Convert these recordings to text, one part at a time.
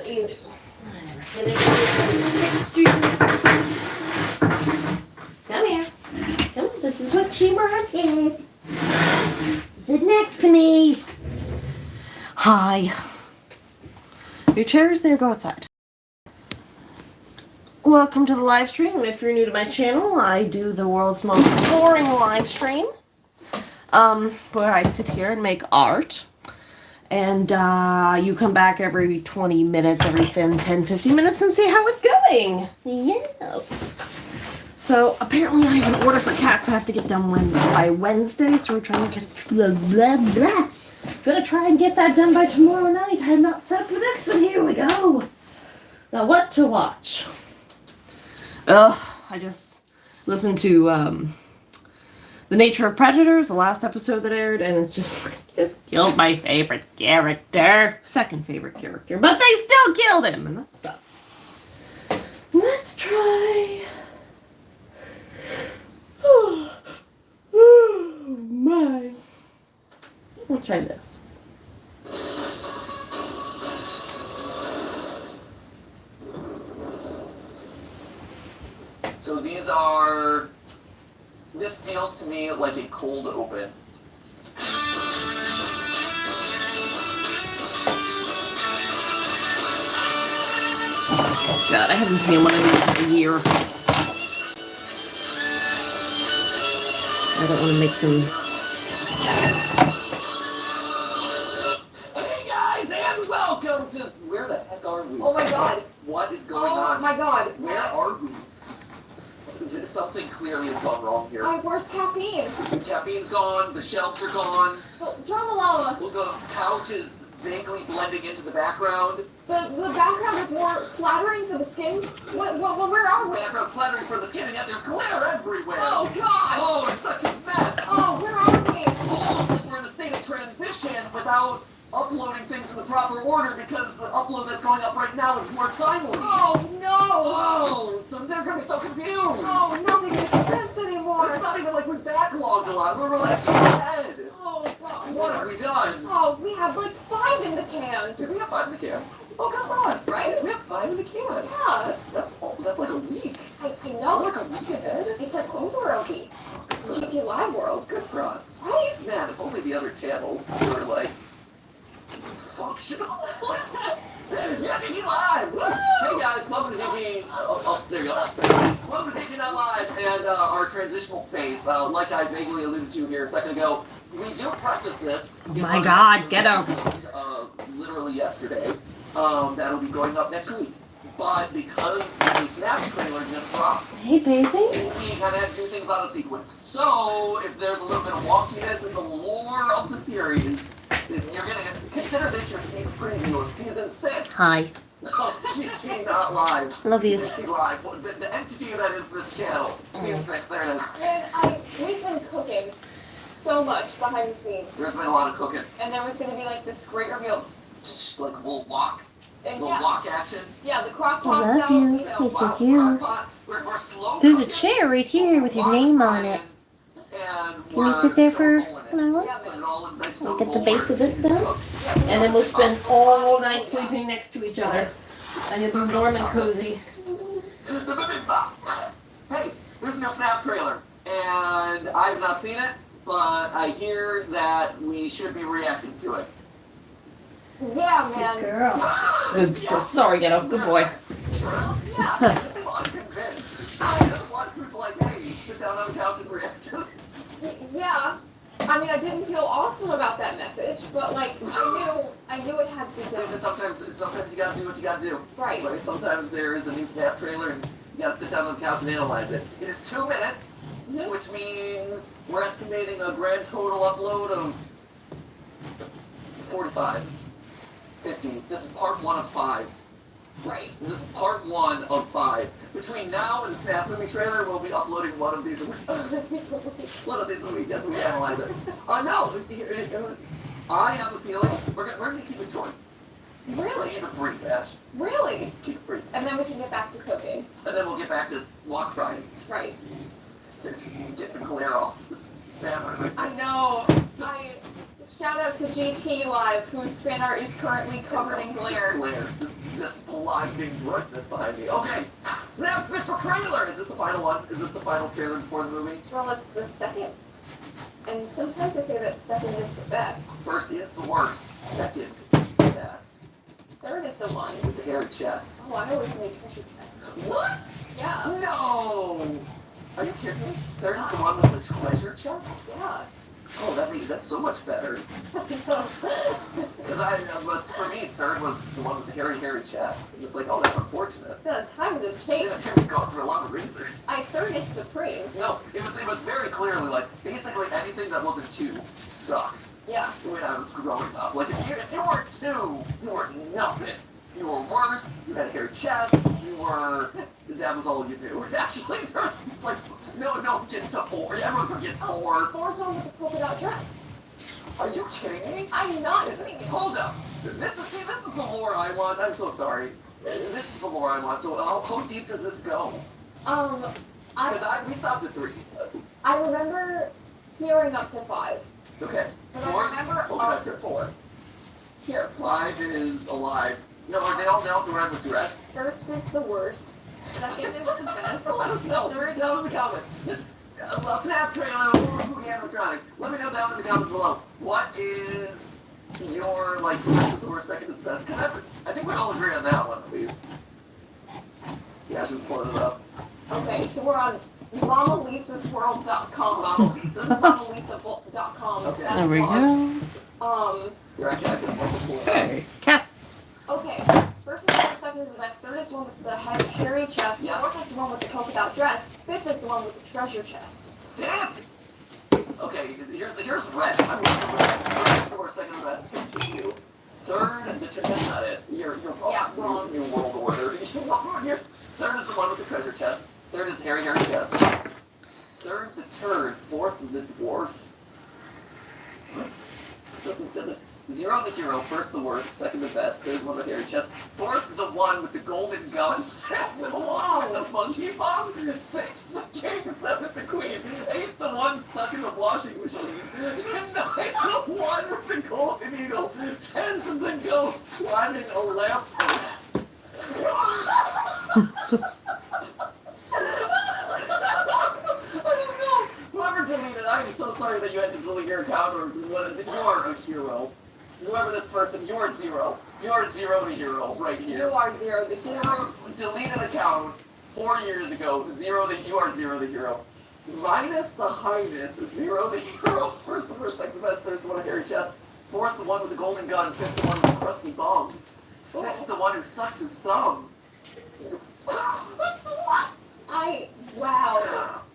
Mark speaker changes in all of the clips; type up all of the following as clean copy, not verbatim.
Speaker 1: what you do. I never finished you. Come here. Come on, this is what she wanted. Sit next to me. Hi. Your chair is there, go outside. Welcome to the live stream. If you're new to my channel, I do the world's most boring live stream. Where I sit here and make art. And you come back every 20 minutes, every 10, 15 minutes and see how it's going. Yes. So apparently I have an order for cats I have to get done by Wednesday, so we're trying to get it, blah, blah, blah. Gonna try and get that done by tomorrow night. I'm not set up for this, but here we go. Now what to watch? I just listened to The Nature of Predators, the last episode that aired, and it's just killed my favorite character. Second favorite character, but they still killed him, and that sucks. Let's try. Oh my. We'll try this.
Speaker 2: So this feels to me like a cold open.
Speaker 1: God, I haven't played one of these in a year. I don't want to make them...
Speaker 2: Hey guys, and welcome to... Where the heck are we?
Speaker 3: Oh my god.
Speaker 2: What is going on?
Speaker 3: Oh my god.
Speaker 2: Where are we? Something clearly has gone wrong here.
Speaker 3: Where's caffeine?
Speaker 2: The caffeine's gone, the shelves are gone.
Speaker 3: Drama Llama.
Speaker 2: The couch is vaguely blending into the background.
Speaker 3: The background is more flattering for the skin. Where are we?
Speaker 2: The background's flattering for the skin, and yet there's glare everywhere.
Speaker 3: Oh god.
Speaker 2: Oh, it's such a mess.
Speaker 3: Oh, where are we?
Speaker 2: Almost like we're in a state of transition without uploading things in the proper order because the upload that's going up right now is more timely.
Speaker 3: Oh no.
Speaker 2: Oh, so they're going to be so confused.
Speaker 3: Oh, nothing makes sense anymore.
Speaker 2: It's not even like we backlogged a lot. We're like too ahead.
Speaker 3: Oh god.
Speaker 2: What have we done?
Speaker 3: Oh, we have like 5 in the can.
Speaker 2: Did we have 5 in the can? Oh, good for us.
Speaker 3: Right?
Speaker 2: We have 5 in the can.
Speaker 3: Yeah.
Speaker 2: That's like a week.
Speaker 3: I know.
Speaker 2: We're like a week ahead.
Speaker 3: It's like over a week.
Speaker 2: Oh, good for
Speaker 3: GT
Speaker 2: us.
Speaker 3: Live World.
Speaker 2: Good for us.
Speaker 3: Right?
Speaker 2: Man, if only the other channels were like functional. Yeah, GT Live! Woo! Hey guys, welcome to GT. Oh, there you go. Welcome to GT Live and our transitional space. Like I vaguely alluded to here a second ago, we do preface this.
Speaker 1: Oh my god, get over.
Speaker 2: Literally yesterday. That'll be going up next week. But because the FNAF trailer just dropped,
Speaker 1: Hey, baby.
Speaker 2: we kind of had to do things out of sequence. So, if there's a little bit of wonkiness in the lore of the series, then you're going to consider this your sneak preview of Season 6
Speaker 1: Hi.
Speaker 2: of GT Not Live.
Speaker 1: Love you.
Speaker 2: GT Live. The entity that is this channel. Season 6, there it is.
Speaker 3: And we've been cooking so much behind the scenes.
Speaker 2: There's been a lot of cooking.
Speaker 3: And there was going to be like this great reveal.
Speaker 2: Like, we'll walk.
Speaker 3: And
Speaker 2: Little walk action.
Speaker 3: Yeah, the crock
Speaker 1: I
Speaker 3: pot's
Speaker 1: love
Speaker 3: out,
Speaker 1: you.
Speaker 3: you know.
Speaker 1: Yes,
Speaker 2: Wow,
Speaker 1: I do.
Speaker 2: crock-pot. We're slow
Speaker 1: There's a
Speaker 2: cooking.
Speaker 1: chair right here with your name on it. Can you sit there for an hour?
Speaker 3: Yeah,
Speaker 2: Put it all in nice
Speaker 1: I'll
Speaker 2: little
Speaker 1: get the
Speaker 2: bowl
Speaker 1: base of
Speaker 2: where
Speaker 1: this
Speaker 2: it's
Speaker 1: done.
Speaker 2: cooked.
Speaker 1: And then we'll spend all night sleeping next to each other. And it'll be warm and cozy.
Speaker 2: Hey, there's a new FNAF trailer, and I have not seen it, but I hear that we should be reacting to it.
Speaker 3: Yeah, man.
Speaker 1: Girl. Sorry, Ghetto. Good boy.
Speaker 2: Sure.
Speaker 3: Yeah.
Speaker 2: I'm convinced. I'm the one who's like, hey, sit down on the couch and react to it.
Speaker 3: Yeah. I mean, I didn't feel awesome about that message, but like, I knew it had to be done.
Speaker 2: Sometimes you gotta do what you gotta do.
Speaker 3: Right.
Speaker 2: Right? Sometimes there is a new FNAF trailer, and you gotta sit down on the couch and analyze it. It is 2 minutes,
Speaker 3: Mhm.
Speaker 2: which means we're estimating a grand total upload of 45. 50. This is part 1 of 5. Right. This is part 1 of 5. Between now and the FNAF movie trailer, we'll be uploading one of these a week. One of these a week as we analyze it. No, I have a feeling we're gonna keep it short. We're gonna
Speaker 3: Really?
Speaker 2: keep it brief, Ash.
Speaker 3: Really?
Speaker 2: Keep it brief.
Speaker 3: And then we can get back to cooking.
Speaker 2: And then we'll get back to walk frying.
Speaker 3: Right.
Speaker 2: Get the glare off this family.
Speaker 3: I know. Shout out to GT Live, whose fan art is currently covered in glare.
Speaker 2: Just blinding brightness behind me. Okay, FNAF official trailer! Is this the final one? Is this the final trailer before the movie?
Speaker 3: Well, it's the second. And sometimes they say that second is the best.
Speaker 2: First is the worst. Second is the best.
Speaker 3: Third is the one.
Speaker 2: With the hairy chest.
Speaker 3: Oh, I always made treasure chests.
Speaker 2: What?
Speaker 3: Yeah.
Speaker 2: No! Are you kidding me? Third is the one with the treasure chest?
Speaker 3: Yeah.
Speaker 2: Oh, that's so much better. Because but for me, third was the one with the hairy chest. And it's like, oh, that's unfortunate.
Speaker 3: The times have changed.
Speaker 2: Yeah, we've gone through a lot of razors.
Speaker 3: Third is supreme.
Speaker 2: No, it was very clearly like basically anything that wasn't 2 sucked
Speaker 3: Yeah.
Speaker 2: when I was growing up. Like if you were 2, you were nothing. You were worse. You had a hairy chest. That was all you knew. Actually, there's like no one gets to 4. Everyone forgets 4.
Speaker 3: Four's on with the polka dot dress.
Speaker 2: Are you kidding me?
Speaker 3: I'm not kidding you.
Speaker 2: Hold up. This is the lore I want. I'm so sorry. This is the lore I want. So how deep does this go? Because we stopped at 3.
Speaker 3: I remember hearing up to 5.
Speaker 2: Okay.
Speaker 3: But
Speaker 2: 4
Speaker 3: I remember
Speaker 2: up to 4. Here, 5 is alive. No, are they all down around the dress?
Speaker 3: First is the worst. Second is the best.
Speaker 2: Let us know.
Speaker 3: Third
Speaker 2: Down in the comments. This FNAF trailer, Spooky Animatronics. Let me know down in the comments below. What is your, like, first is the worst, second is the best? I think we all agree on that one, at least. Yeah, just pulling it up.
Speaker 3: Okay, so we're on MamaLisa'sWorld.com.
Speaker 2: Mama Lisa's?
Speaker 3: MamaLisa.com.
Speaker 2: Okay.
Speaker 1: There we go.
Speaker 2: Here, I can pull it up.
Speaker 1: Okay. Cats.
Speaker 3: Okay. First is the worst, second is the best. Third is the one with the hairy chest.
Speaker 2: Yeah.
Speaker 3: Fourth is the one with the polka dot dress. Fifth is the one with the treasure chest.
Speaker 2: 5th! Okay, here's red. I'm going to red. First is the worst, second is the best. Continue. Third, that's not it. You're wrong.
Speaker 3: Yeah, wrong.
Speaker 2: New world order. Third is the one with the treasure chest. Third is hairy chest. Third, the turd. Fourth, the dwarf. Doesn't. 0 the hero. First the worst. Second the best. Third one with hairy chest. Fourth the one with the golden gun. Fifth the one with the monkey bomb. Sixth the king. Seventh the queen. Eighth the one stuck in the washing machine. Ninth the one with the golden needle. 10th the ghost climbing a lamppost. I don't know. Whoever deleted, I am so sorry that you had to delete your account or what. You are a hero. Whoever this person, you're 0. You're 0 to hero right
Speaker 3: You
Speaker 2: here.
Speaker 3: are 0 to hero.
Speaker 2: Deleted account 4 years ago. You are 0 to hero. Minus the highness, 0 to hero. First the worst, second the best. Third the one with hairy chest. Fourth the one with the golden gun. Fifth the one with the crusty bum. Sixth the one who sucks his thumb. What?
Speaker 3: Wow.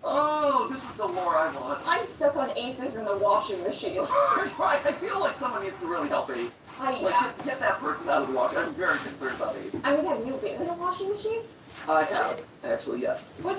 Speaker 2: Oh, this is the lore I want.
Speaker 3: I'm stuck on 8th is in the washing machine.
Speaker 2: Right, I feel like someone needs to really help me. Like, get that person out of the wash. I'm very concerned about it.
Speaker 3: I mean, have you been in a washing machine?
Speaker 2: I have, actually, yes.
Speaker 3: What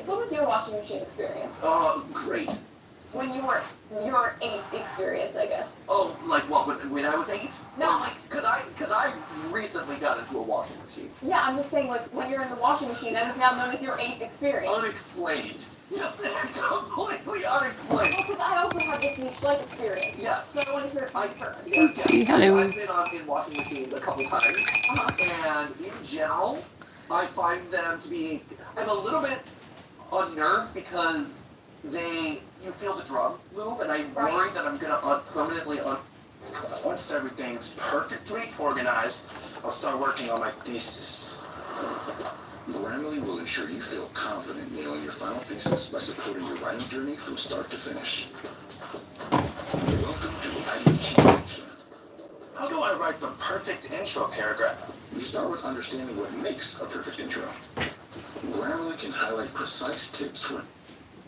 Speaker 3: was your washing machine experience?
Speaker 2: Oh, it was great.
Speaker 3: When you were your 8th experience, I guess.
Speaker 2: Oh, like what, when I was 8?
Speaker 3: No,
Speaker 2: like, because I recently got into a washing machine.
Speaker 3: Yeah, I'm just saying, like, when you're in the washing machine, that is now known as your 8th experience.
Speaker 2: Unexplained. Just completely unexplained.
Speaker 3: Well, because I also have this niche life experience.
Speaker 2: Yes.
Speaker 3: So I want to hear it from you first.
Speaker 2: Yes.
Speaker 1: Hello.
Speaker 2: I've been in washing machines a couple times, and in general, I find them to be. I'm a little bit unnerved because you feel the drum move, and I worry that I'm gonna permanently.
Speaker 4: Once everything's perfectly organized, I'll start working on my thesis.
Speaker 5: Grammarly will ensure you feel confident nailing your final thesis by supporting your writing journey from start to finish. Welcome to IDH Junction.
Speaker 4: How do I write the perfect intro paragraph?
Speaker 5: You start with understanding what makes a perfect intro. Grammarly can highlight precise tips for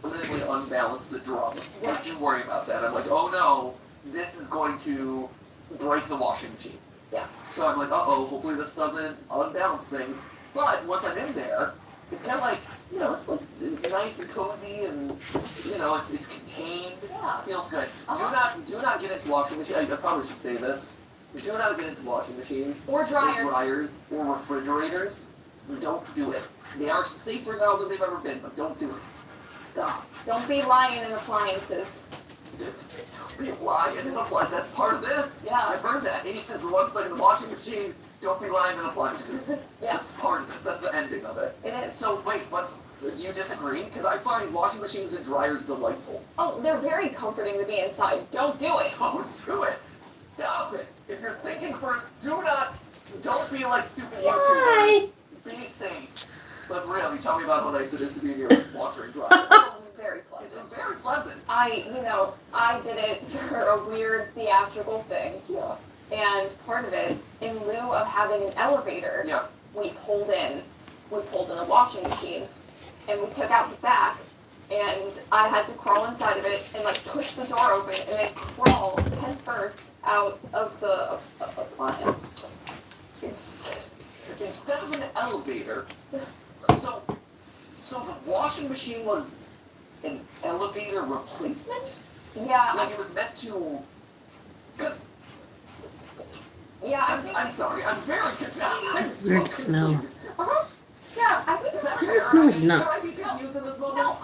Speaker 2: Permanently unbalance the drum. I do worry about that. I'm like, oh no, this is going to break the washing machine.
Speaker 3: Yeah.
Speaker 2: So I'm like, hopefully this doesn't unbalance things. But once I'm in there, it's kind of like, it's like nice and cozy, and it's contained.
Speaker 3: Yeah.
Speaker 2: It feels good.
Speaker 3: Uh-huh.
Speaker 2: Do not get into washing machines. I probably should say this. Do not get into washing machines
Speaker 3: Or dryers.
Speaker 2: or dryers or refrigerators. Don't do it. They are safer now than they've ever been, but don't do it. Stop.
Speaker 3: Don't be lying in appliances.
Speaker 2: Don't be lying and applying. That's part of this.
Speaker 3: Yeah.
Speaker 2: I've heard that. Eve is the one stuck in the washing machine. Don't be lying and appliances.
Speaker 3: Yeah.
Speaker 2: That's part of this. That's the ending of it.
Speaker 3: It is.
Speaker 2: So wait, do you disagree? Because I find washing machines and dryers delightful.
Speaker 3: Oh, they're very comforting to be inside. Don't do it.
Speaker 2: Don't do it. Stop it. If you're thinking don't be like stupid
Speaker 1: Why?
Speaker 2: YouTubers. Be safe. But really, tell me about how nice it is to be in your washer and dryer.
Speaker 3: It was very
Speaker 2: It's
Speaker 3: pleasant.
Speaker 2: very pleasant.
Speaker 3: I did it for a weird theatrical thing.
Speaker 2: Yeah.
Speaker 3: And part of it, in lieu of having an elevator,
Speaker 2: Yeah.
Speaker 3: we pulled in a washing machine, and we took out the back, and I had to crawl inside of it and like push the door open and then crawl head first out of the appliance.
Speaker 2: Instead of an elevator, so the washing machine was an elevator replacement?
Speaker 3: Yeah,
Speaker 2: Like it was meant to, because
Speaker 3: yeah, I
Speaker 2: I'm
Speaker 3: think.
Speaker 2: sorry, I'm very confused. I'm so
Speaker 1: Weird smell.
Speaker 2: confused.
Speaker 3: Yeah, I think
Speaker 2: Is that
Speaker 3: that's
Speaker 2: fair?
Speaker 1: smells
Speaker 2: Should I
Speaker 1: nuts.
Speaker 2: be confused in this moment?
Speaker 3: no.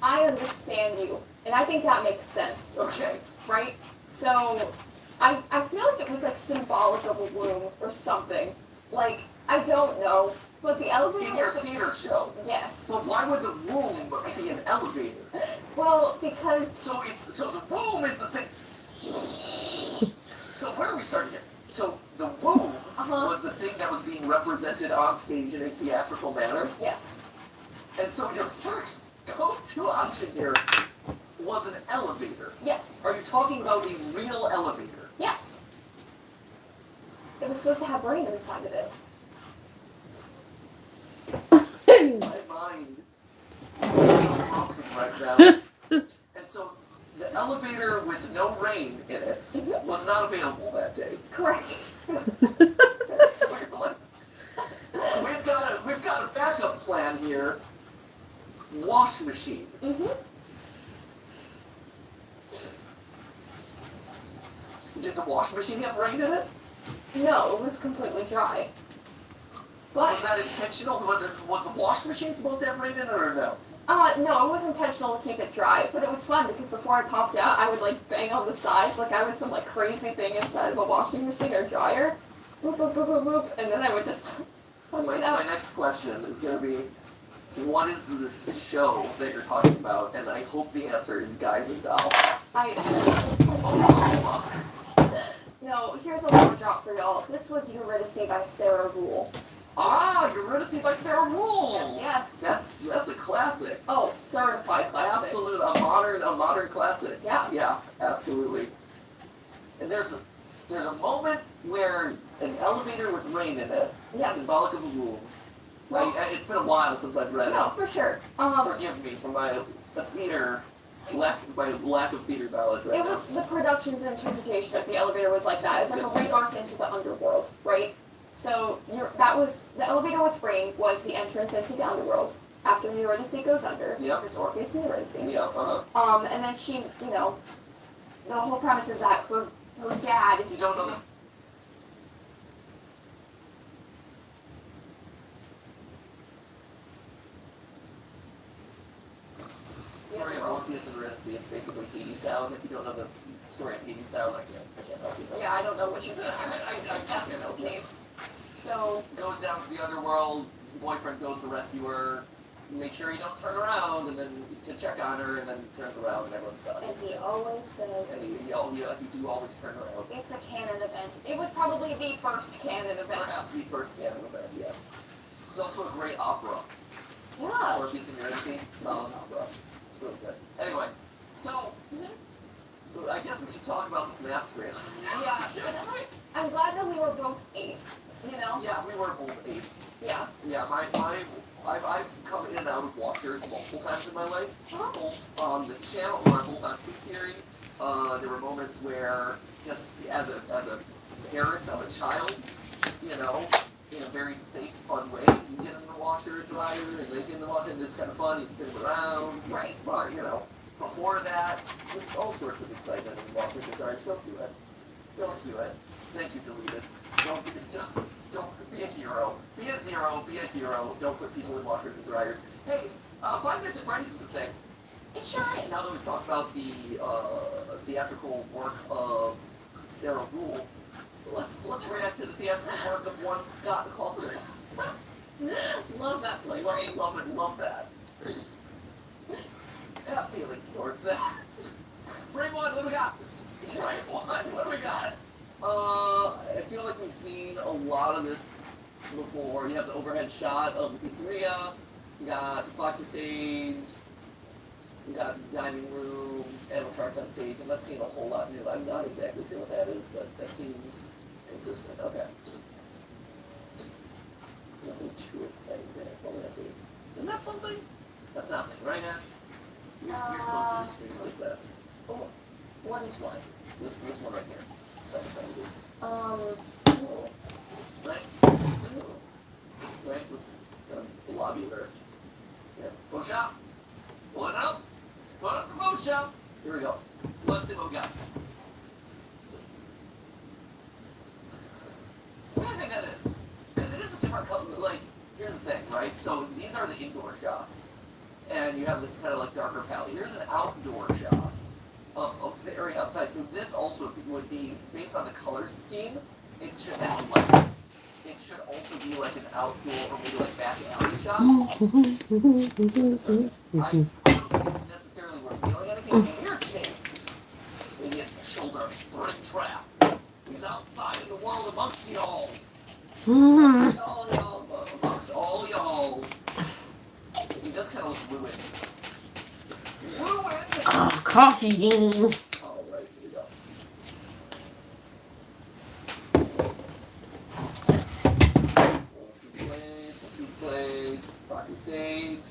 Speaker 3: I understand you, and I think that makes sense,
Speaker 2: Okay.
Speaker 3: right? So, I feel like it was like symbolic of a room or something. Like I don't know, but the elevator
Speaker 2: In your
Speaker 3: was
Speaker 2: theater show.
Speaker 3: yes.
Speaker 2: So why would the room be an elevator?
Speaker 3: Well, because
Speaker 2: So the womb is the thing. So where are we starting here? So the womb
Speaker 3: Uh-huh.
Speaker 2: was the thing that was being represented on stage in a theatrical manner.
Speaker 3: yes,
Speaker 2: And so your first go-to option here was an elevator.
Speaker 3: yes,
Speaker 2: Are you talking about a real elevator?
Speaker 3: yes. It was supposed to have rain inside of it.
Speaker 2: My mind is so broken right now. And so the elevator with no rain in it
Speaker 3: Mhm.
Speaker 2: was not available that day.
Speaker 3: Correct.
Speaker 2: So you're like, we've got a backup plan here. Wash machine.
Speaker 3: Mm-hmm.
Speaker 2: Did the wash machine have rain in it?
Speaker 3: No, it was completely dry. But
Speaker 2: Was that intentional? Was the wash machine supposed to have rain in it or no?
Speaker 3: no, it was intentional to keep it dry. But it was fun because before I popped out, I would like bang on the sides like I was some like crazy thing inside of a washing machine or dryer. Boop boop boop boop boop, and then I would just punch it
Speaker 2: My
Speaker 3: out.
Speaker 2: next question is going to be, what is this show that you're talking about? And I hope the answer is Guys and Dolls. Oh,
Speaker 3: No, here's a little drop for y'all. This was Eurydice by Sarah Rule.
Speaker 2: Eurydice by Sarah Rule.
Speaker 3: Yes.
Speaker 2: That's a classic.
Speaker 3: Oh, certified classic.
Speaker 2: Absolutely, a modern classic.
Speaker 3: Yeah.
Speaker 2: Yeah, absolutely. And there's a moment where an elevator with rain in it,
Speaker 3: Yeah.
Speaker 2: symbolic of a womb.
Speaker 3: Well-
Speaker 2: It's been a while since I've read
Speaker 3: No,
Speaker 2: it.
Speaker 3: for sure.
Speaker 2: Forgive me for my lack of theater knowledge right
Speaker 3: It
Speaker 2: now.
Speaker 3: was the production's interpretation of the elevator was like that. It's like a rebirth into the underworld, right? So that was the elevator with rain was the entrance into the underworld after Eurydice goes under.
Speaker 2: Yep.
Speaker 3: This is Orpheus and Eurydice.
Speaker 2: Yeah,
Speaker 3: And then she, the whole premise is that her dad.
Speaker 2: If you don't know the story of Orpheus and Eurydice, it's basically Hades Down. If you don't know the story of Hades Down, I can't help you.
Speaker 3: Yeah, I don't know what you're saying.
Speaker 2: I can't
Speaker 3: That's
Speaker 2: help
Speaker 3: the
Speaker 2: you.
Speaker 3: case. So
Speaker 2: Goes down to the underworld, boyfriend goes to rescue her, make sure you don't turn around, and then to check on her, and then turns around and everyone's stuck.
Speaker 3: and he always does.
Speaker 2: And you do always turn around.
Speaker 3: It's a canon event. It was probably the first canon event.
Speaker 2: Perhaps the first canon event, yes. It's also a great opera.
Speaker 3: Yeah.
Speaker 2: Orpheus and Eurydice, solid opera. It's really good. Anyway, so I guess we should talk about the FNAF trailer.
Speaker 3: Yeah. I'm glad that we were both 8th.
Speaker 2: Yeah, we were both 8.
Speaker 3: Yeah.
Speaker 2: Yeah, I've come in and out of washers multiple times in my life, both on this channel or both on Food Theory. There were moments where, just as a parent of a child, in a very safe, fun way, you get in the washer and dryer, and they get in the washer, and it's kind of fun, you spin them around, it's fun, Before that, there's all sorts of excitement in washers and dryers. Don't do it. Don't do it. Thank you, deleted. Don't be a hero. Be a zero. Be a hero. Don't put people in washers and dryers. Hey, 5 Nights at Freddy's is a thing.
Speaker 3: It sure is.
Speaker 2: Now that we've talked about the theatrical work of Sarah Rule, let's react to the theatrical work of one Scott Cawthon.
Speaker 3: Love that play.
Speaker 2: Love it, love that. Have feelings towards that. Frame one, what do we got? Frame one, what do we got? I feel like we've seen a lot of this before. You have the overhead shot of the pizzeria, you got Foxy stage, you got dining room, Animal Charts on stage, and that's seen a whole lot new. I'm not exactly sure what that is, but that seems consistent. Okay. Nothing too exciting there. What would that be? Is that something? That's nothing, right, Ash? You're closer to the screen. What is that?
Speaker 3: Oh, what is what?
Speaker 2: This one right here. Second thing to do.
Speaker 3: Ooh.
Speaker 2: Right? Right? Let's lobby alert. Yeah. Photoshop. Pull it up. Put up the Photoshop. Here we go. Let's see what we got. What do you think that is? Because it is a different color. Like, here's the thing, right? So these are the indoor shots. And you have this kind of like darker palette. Here's an outdoor shot of the area outside. So this also would be, based on the color scheme, it should have like, it should also be like an outdoor or maybe like back alley shot. I don't think it's necessarily revealing anything. It's a weird shape. Maybe it's the shoulder of Springtrap. He's outside in the world amongst y'all. Amongst all y'all. Amongst all y'all. He does kind of look ruined. Ruined!
Speaker 1: Oh, coffee.
Speaker 2: Alright, here we go. Open place, Rocky stage.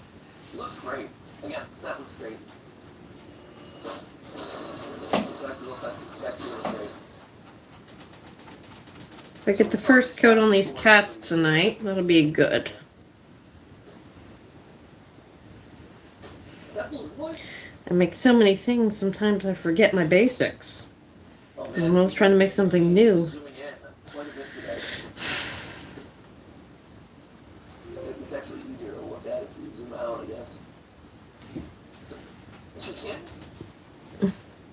Speaker 2: Looks great. Again, the set looks great. That's really great.
Speaker 1: If I get the first coat on these cats tonight, that'll be good. I make so many things, sometimes I forget my basics. I'm always trying to make something new.
Speaker 2: Zooming in quite a bit today. It's actually easier to look at if you zoom out, I guess. Two kids?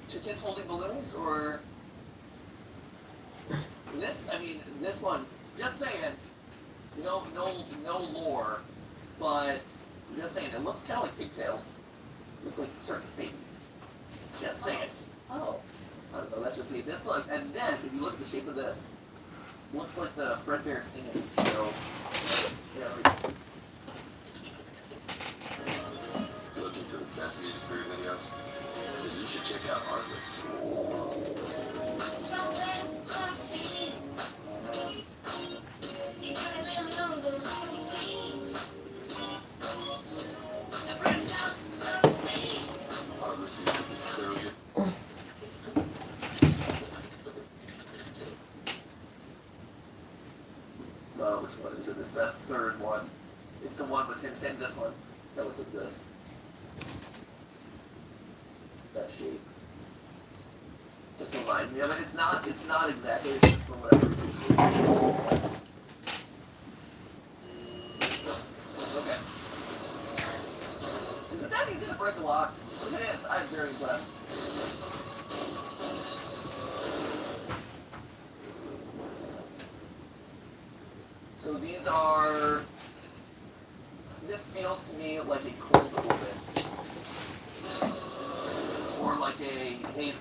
Speaker 2: Two kids holding balloons, or this? I mean, this one. Just saying. No lore, but just saying. It looks kind of like pigtails. Looks like circus baby. Just saying.
Speaker 3: Oh.
Speaker 2: I don't know. That's just me. This look, and this. If you look at the shape of this, looks like the Fredbear singing show. Yeah.
Speaker 5: Looking for the best music for your videos? You should check out Artlist. Artlist music is so good.
Speaker 2: Which one is it? It's that third one. It's the one with him saying this one. That looks like this. That shape. Just reminds me of it. It's not exactly, it's just from whatever reason. Okay. Is it that easy to break a lock? If it is, I'm very impressed. So these are, this feels to me like a cold open. Or like a, hey, is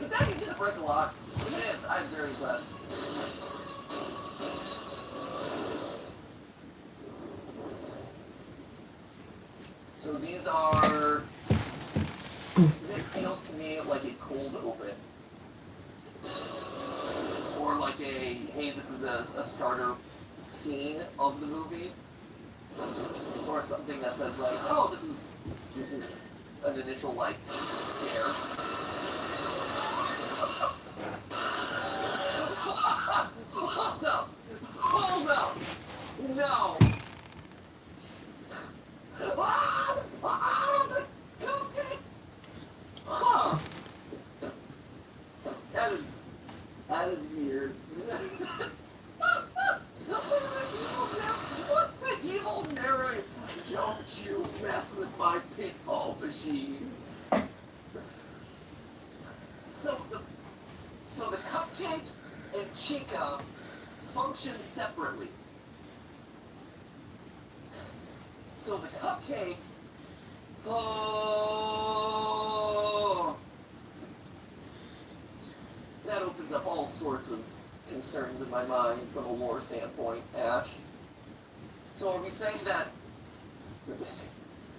Speaker 2: it that easy to break a lock? If it is, I'm very impressed. So these are, this feels to me like a cold open. Or like a, hey, this is a starter scene of the movie. Or something that says like, oh, this is an initial, like, scare. Hold up! Hold up! No! Huh. That is weird. What the evil narrator? Don't you mess with my pink cheese. So the cupcake and Chica function separately. So the cupcake. Oh, that opens up all sorts of concerns in my mind from a lore standpoint, Ash. So are we saying that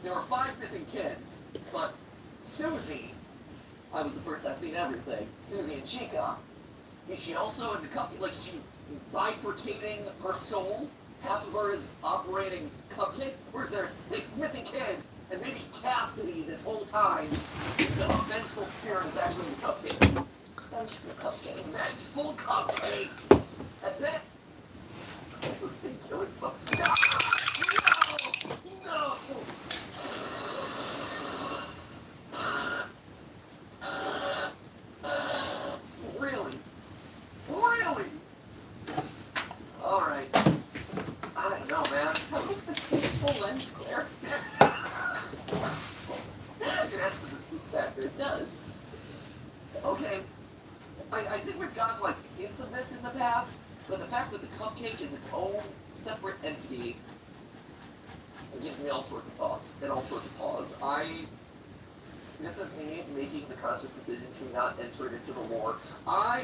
Speaker 2: there were 5 missing kids, but Susie, I was the first I've seen everything, Susie and Chica, is she also in the cupcake? Like, is she bifurcating her soul? Half of her is operating cupcake? Or is there a 6th missing kid? And maybe Cassidy this whole time, the vengeful spirit is actually the cupcake.
Speaker 3: Vengeful cupcake.
Speaker 2: Vengeful cupcake! That's it? Is this thing killing something? No! No! No! Really? Really? Alright. I don't know, man.
Speaker 3: How about the tasteful lens glare?
Speaker 2: It adds to the spook factor.
Speaker 3: It does.
Speaker 2: Okay. I think we've gotten, like, hints of this in the past, but the fact that the cupcake is its own separate entity, it gives me all sorts of thoughts and all sorts of pause. This is me making the conscious decision to not enter it into the lore. I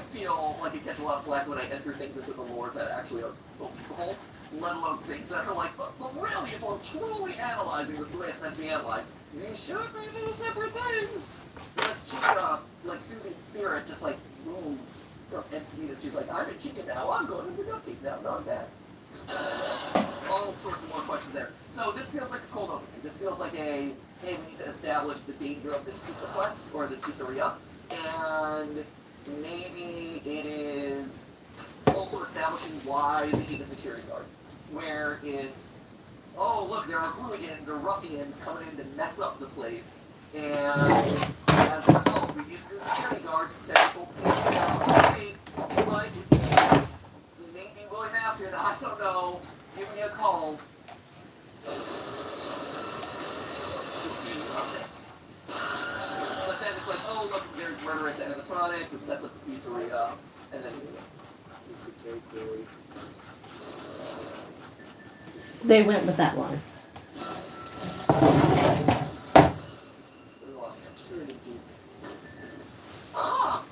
Speaker 2: feel like I catch a lot of flack when I enter things into the lore that actually are believable, let alone things that are like, but really, if we're truly analyzing this the way it's meant to be analyzed, these should be two separate things. Whereas Chica, like Susie's spirit, just like moves from entity that she's like, I'm a Chica now, I'm going to the cupcake now, no, I'm back. All sorts of more questions there. So this feels like a cold opening. This feels like a, hey, we need to establish the danger of this pizzaplex, or this pizzeria, and maybe it is also establishing why they need a security guard. Where it's, oh look, there are hooligans or ruffians coming in to mess up the place, and as a result, we need a security guard to protect this whole place. Hey, like, it's me, maybe William Afton, I don't know, give me a call. But then it's like, oh look, there's murderous animatronics, it sets up the pizzeria, and then it's a cake, really.
Speaker 1: They went with that one.
Speaker 2: Ah!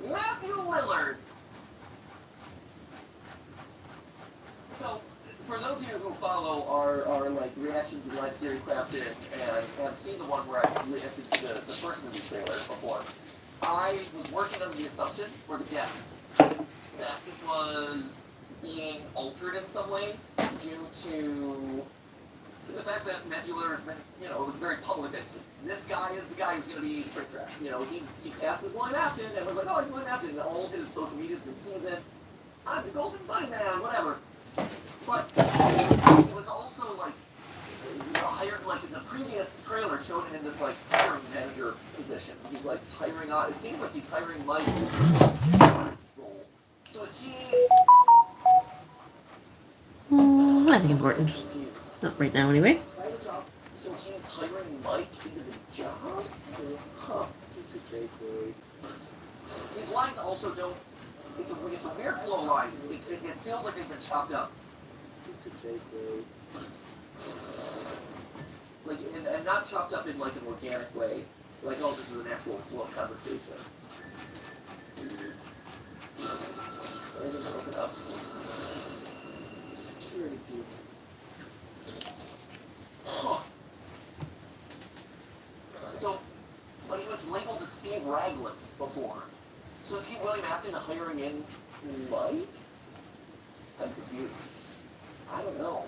Speaker 2: Matthew Lillard! So, for those of you who follow our like reactions to Live Theory Crafted and have seen the one where I reacted to the first movie trailer before, I was working under the assumption, or the guess, that it was being altered in some way due to the fact that Matthew Lillard's been, it was very public that this guy is the guy who's going to be Springtrap. He's cast as William Afton, and we're like, oh, he's William Afton, and all of his social media's been teasing, I'm the Golden Bunny Man, whatever. But it was also like, hired, like the previous trailer showed him in this like hiring manager position. He's like hiring on, it seems like he's hiring Mike role. So is he...
Speaker 1: Nothing important.
Speaker 2: Confused.
Speaker 1: Not right now, anyway.
Speaker 2: So he's hiring Mike into the job? Huh. He's a great boy. These lines also don't... It's a weird flow of lines. It feels like they've been chopped up. He's a great boy. Like, and not chopped up in like an organic way. Like, oh, this is an actual flow of conversation. It doesn't open up. Security dude. Huh. So, but he was labeled as Steve Raglan before. So is he William Afton hiring in Mike? I'm confused. I don't know.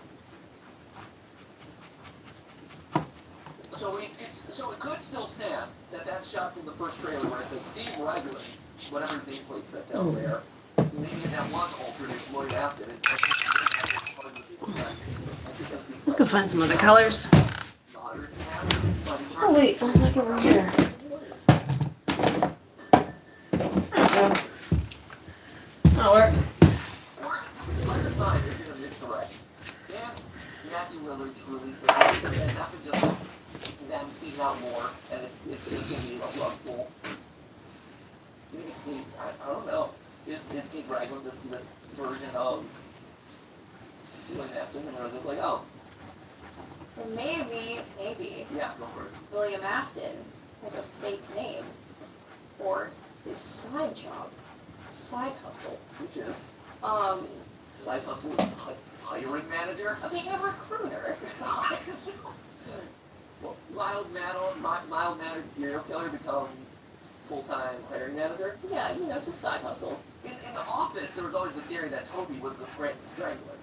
Speaker 2: So it could still stand that shot from the first trailer where it says Steve Raglan, whatever his nameplate said down there. Maybe that was altered into William Afton.
Speaker 1: Let's go find some other colors. Oh wait, something like over here. There we go. That'll work.
Speaker 2: Or is this entire time you're gonna misdirect? Yes, Matthew Lillard truly has happened just out more, and it's gonna be a love pool. Maybe Steve, I don't know. Is Steve Raglan this version of William Afton, or is like, oh,
Speaker 3: Or maybe
Speaker 2: yeah, go for it.
Speaker 3: William Afton has a fake name, or his side job, side hustle,
Speaker 2: Which is
Speaker 3: side
Speaker 2: hustle is hiring manager.
Speaker 3: being a recruiter.
Speaker 2: Mild-mannered serial killer become full-time hiring manager.
Speaker 3: Yeah, it's a side hustle.
Speaker 2: In The Office, there was always the theory that Toby was the strangler,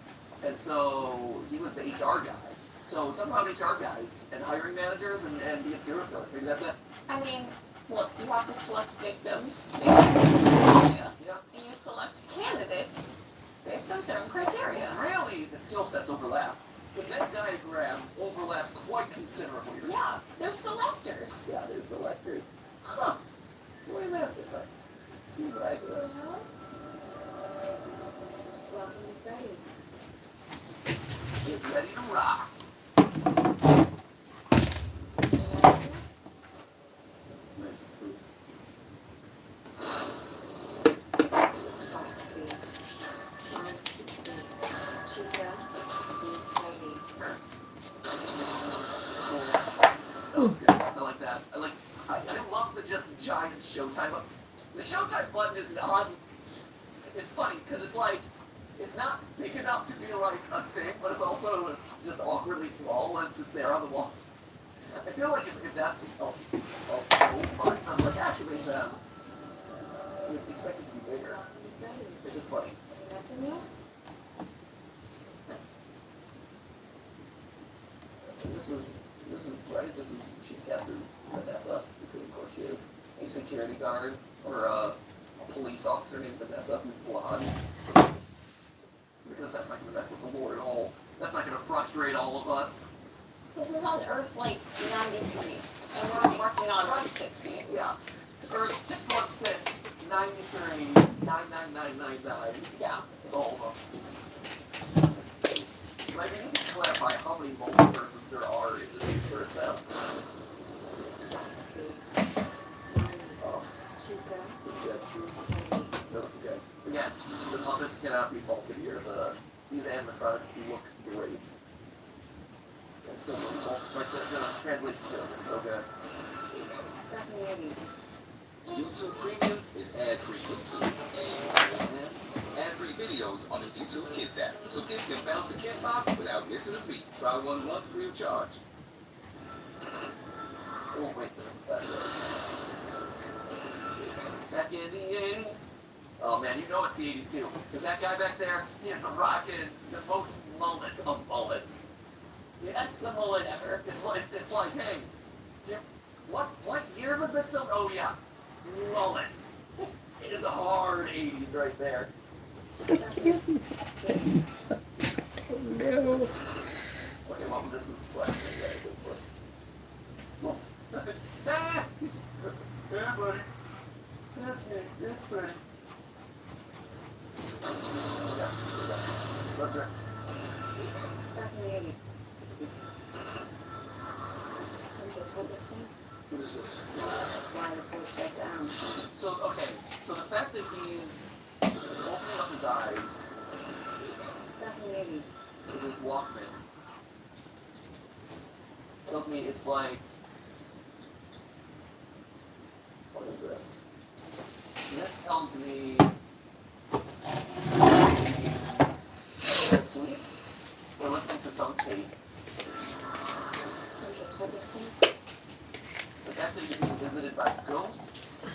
Speaker 2: and so he was the HR guy. So something about HR guys and hiring managers and being serial killers. Maybe that's it.
Speaker 3: I mean, look, you have to select victims based on certain criteria,
Speaker 2: Yeah.
Speaker 3: and you select candidates based on certain criteria.
Speaker 2: Really, the skill sets overlap. The Venn diagram overlaps quite considerably.
Speaker 3: Yeah, they're selectors.
Speaker 2: Yeah, there's the electors. Huh. William Afton, huh? Seems like
Speaker 3: Welcome to Freddy's.
Speaker 2: get ready to rock.
Speaker 3: Foxy. Chica. Sadie.
Speaker 2: That was good. I like that. I love the just giant Showtime button. The Showtime button is not. It's funny because it's like it's not big enough to be like a thing, but it's also just awkwardly small when it's just there on the wall. I feel like if that's button, I'm like activate them. You'd expect it to be bigger. It's just funny. This is right. She's cast as Vanessa because of course she is a security guard or a police officer named Vanessa who's blonde. Because that's not gonna mess with the lore at all. That's not gonna frustrate all of us.
Speaker 3: This is on Earth, 93, and we're working on Earth 60.
Speaker 2: Yeah. Earth 616 93 99999.
Speaker 3: Yeah.
Speaker 2: It's all of them. Like, we need to clarify how many multiverses there are in this universe now.
Speaker 3: Foxy.
Speaker 2: Oh,
Speaker 3: Chica.
Speaker 2: good. No, good. Again, the puppets cannot be faulted here. These animatronics look great. It's so beautiful. Like, the translation to them is so good.
Speaker 3: Back in the 80s.
Speaker 5: YouTube Premium is ad-free YouTube. And ad-free videos on the YouTube Kids app. So kids can bounce the Kids Pop without missing a beat. Try 1 month free of charge.
Speaker 2: Oh, wait, there's a flashlight. Back in the 80s. Oh man, you know it's the 80s too. Because that guy back there, he is rocking the most mullets of mullets.
Speaker 3: That's the mullet ever.
Speaker 2: It's like, hey, dude, what year was this film? Oh yeah, mullets. It is a hard 80s right there.
Speaker 1: No.
Speaker 2: Okay, well, this is the flash. Yeah, buddy. That's me. It's pretty. Yeah. That's right.
Speaker 3: Back in the 80s. Some kids witnessing.
Speaker 5: What is this?
Speaker 3: That's why the place shut down.
Speaker 2: So the fact that he's opening up his eyes
Speaker 3: Back in the 80s.
Speaker 2: with his Walkman tells me it's like, what is this? This tells me he's asleep or listening to some tape.
Speaker 3: Some kids witnessing.
Speaker 2: The fact that he's being visited by ghosts,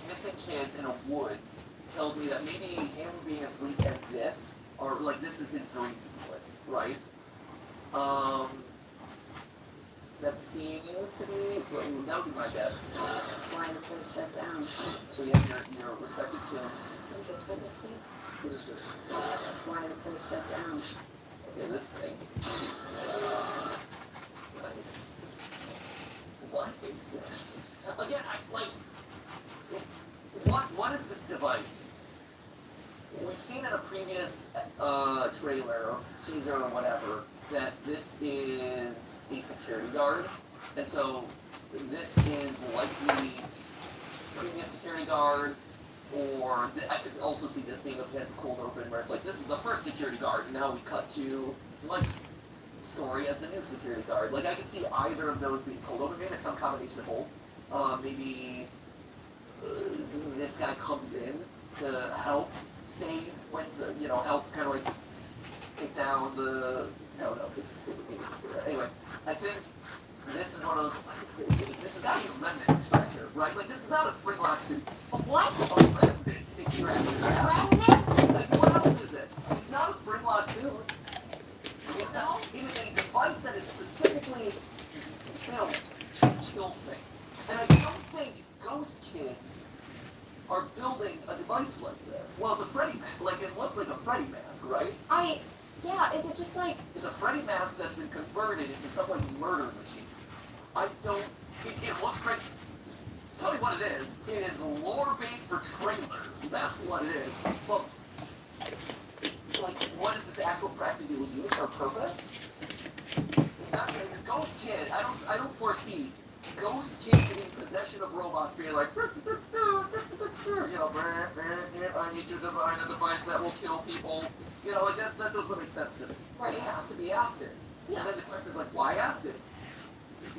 Speaker 2: missing kids in a woods, tells me that maybe him being asleep at this, or like this is his dream sequence, right? That seems to be, that would be my guess.
Speaker 3: That's why the place shut down.
Speaker 2: So you have your respective tunes.
Speaker 3: Some kids witnessing.
Speaker 5: What is this?
Speaker 3: That's why the place shut down.
Speaker 2: Okay, this thing. What is this? Again, what is this device? We've seen in a previous trailer or teaser or whatever that this is a security guard. And so this is likely previous security guard, or I could also see this being a potential cold open where it's like, this is the first security guard, and now we cut to Mike's story as the new security guard. Like, I could see either of those being cold open. Maybe it's some combination of both. Maybe this guy comes in to help save with the, help kind of like take down the, no, because it would be a superhero. Anyway, I think this is one of those, this has got to be a remnant extractor, right? Like, this is not a springlock suit.
Speaker 3: What?
Speaker 2: A remnant extractor.
Speaker 3: Remnant?
Speaker 2: Like, what else is it? It's not a springlock suit. It is a device that is specifically built to kill things. And I don't think Ghost Kids are building a device like this. Well, it's a Freddy mask. Like, it looks like a Freddy mask, right?
Speaker 3: Yeah, is it just like...
Speaker 2: It's a Freddy mask that's been converted into some, like, murder machine. It looks like... Tell me what it is. It is lore bait for trailers. That's what it is. But, like, what is its actual practical use or purpose? It's not Ghost Kid. I don't foresee Ghost Kid in possession of robots being like, I need to design a device that will kill people. Like that doesn't make sense to me.
Speaker 3: Right.
Speaker 2: It has to be after.
Speaker 3: Yeah.
Speaker 2: And then the question is like, why after?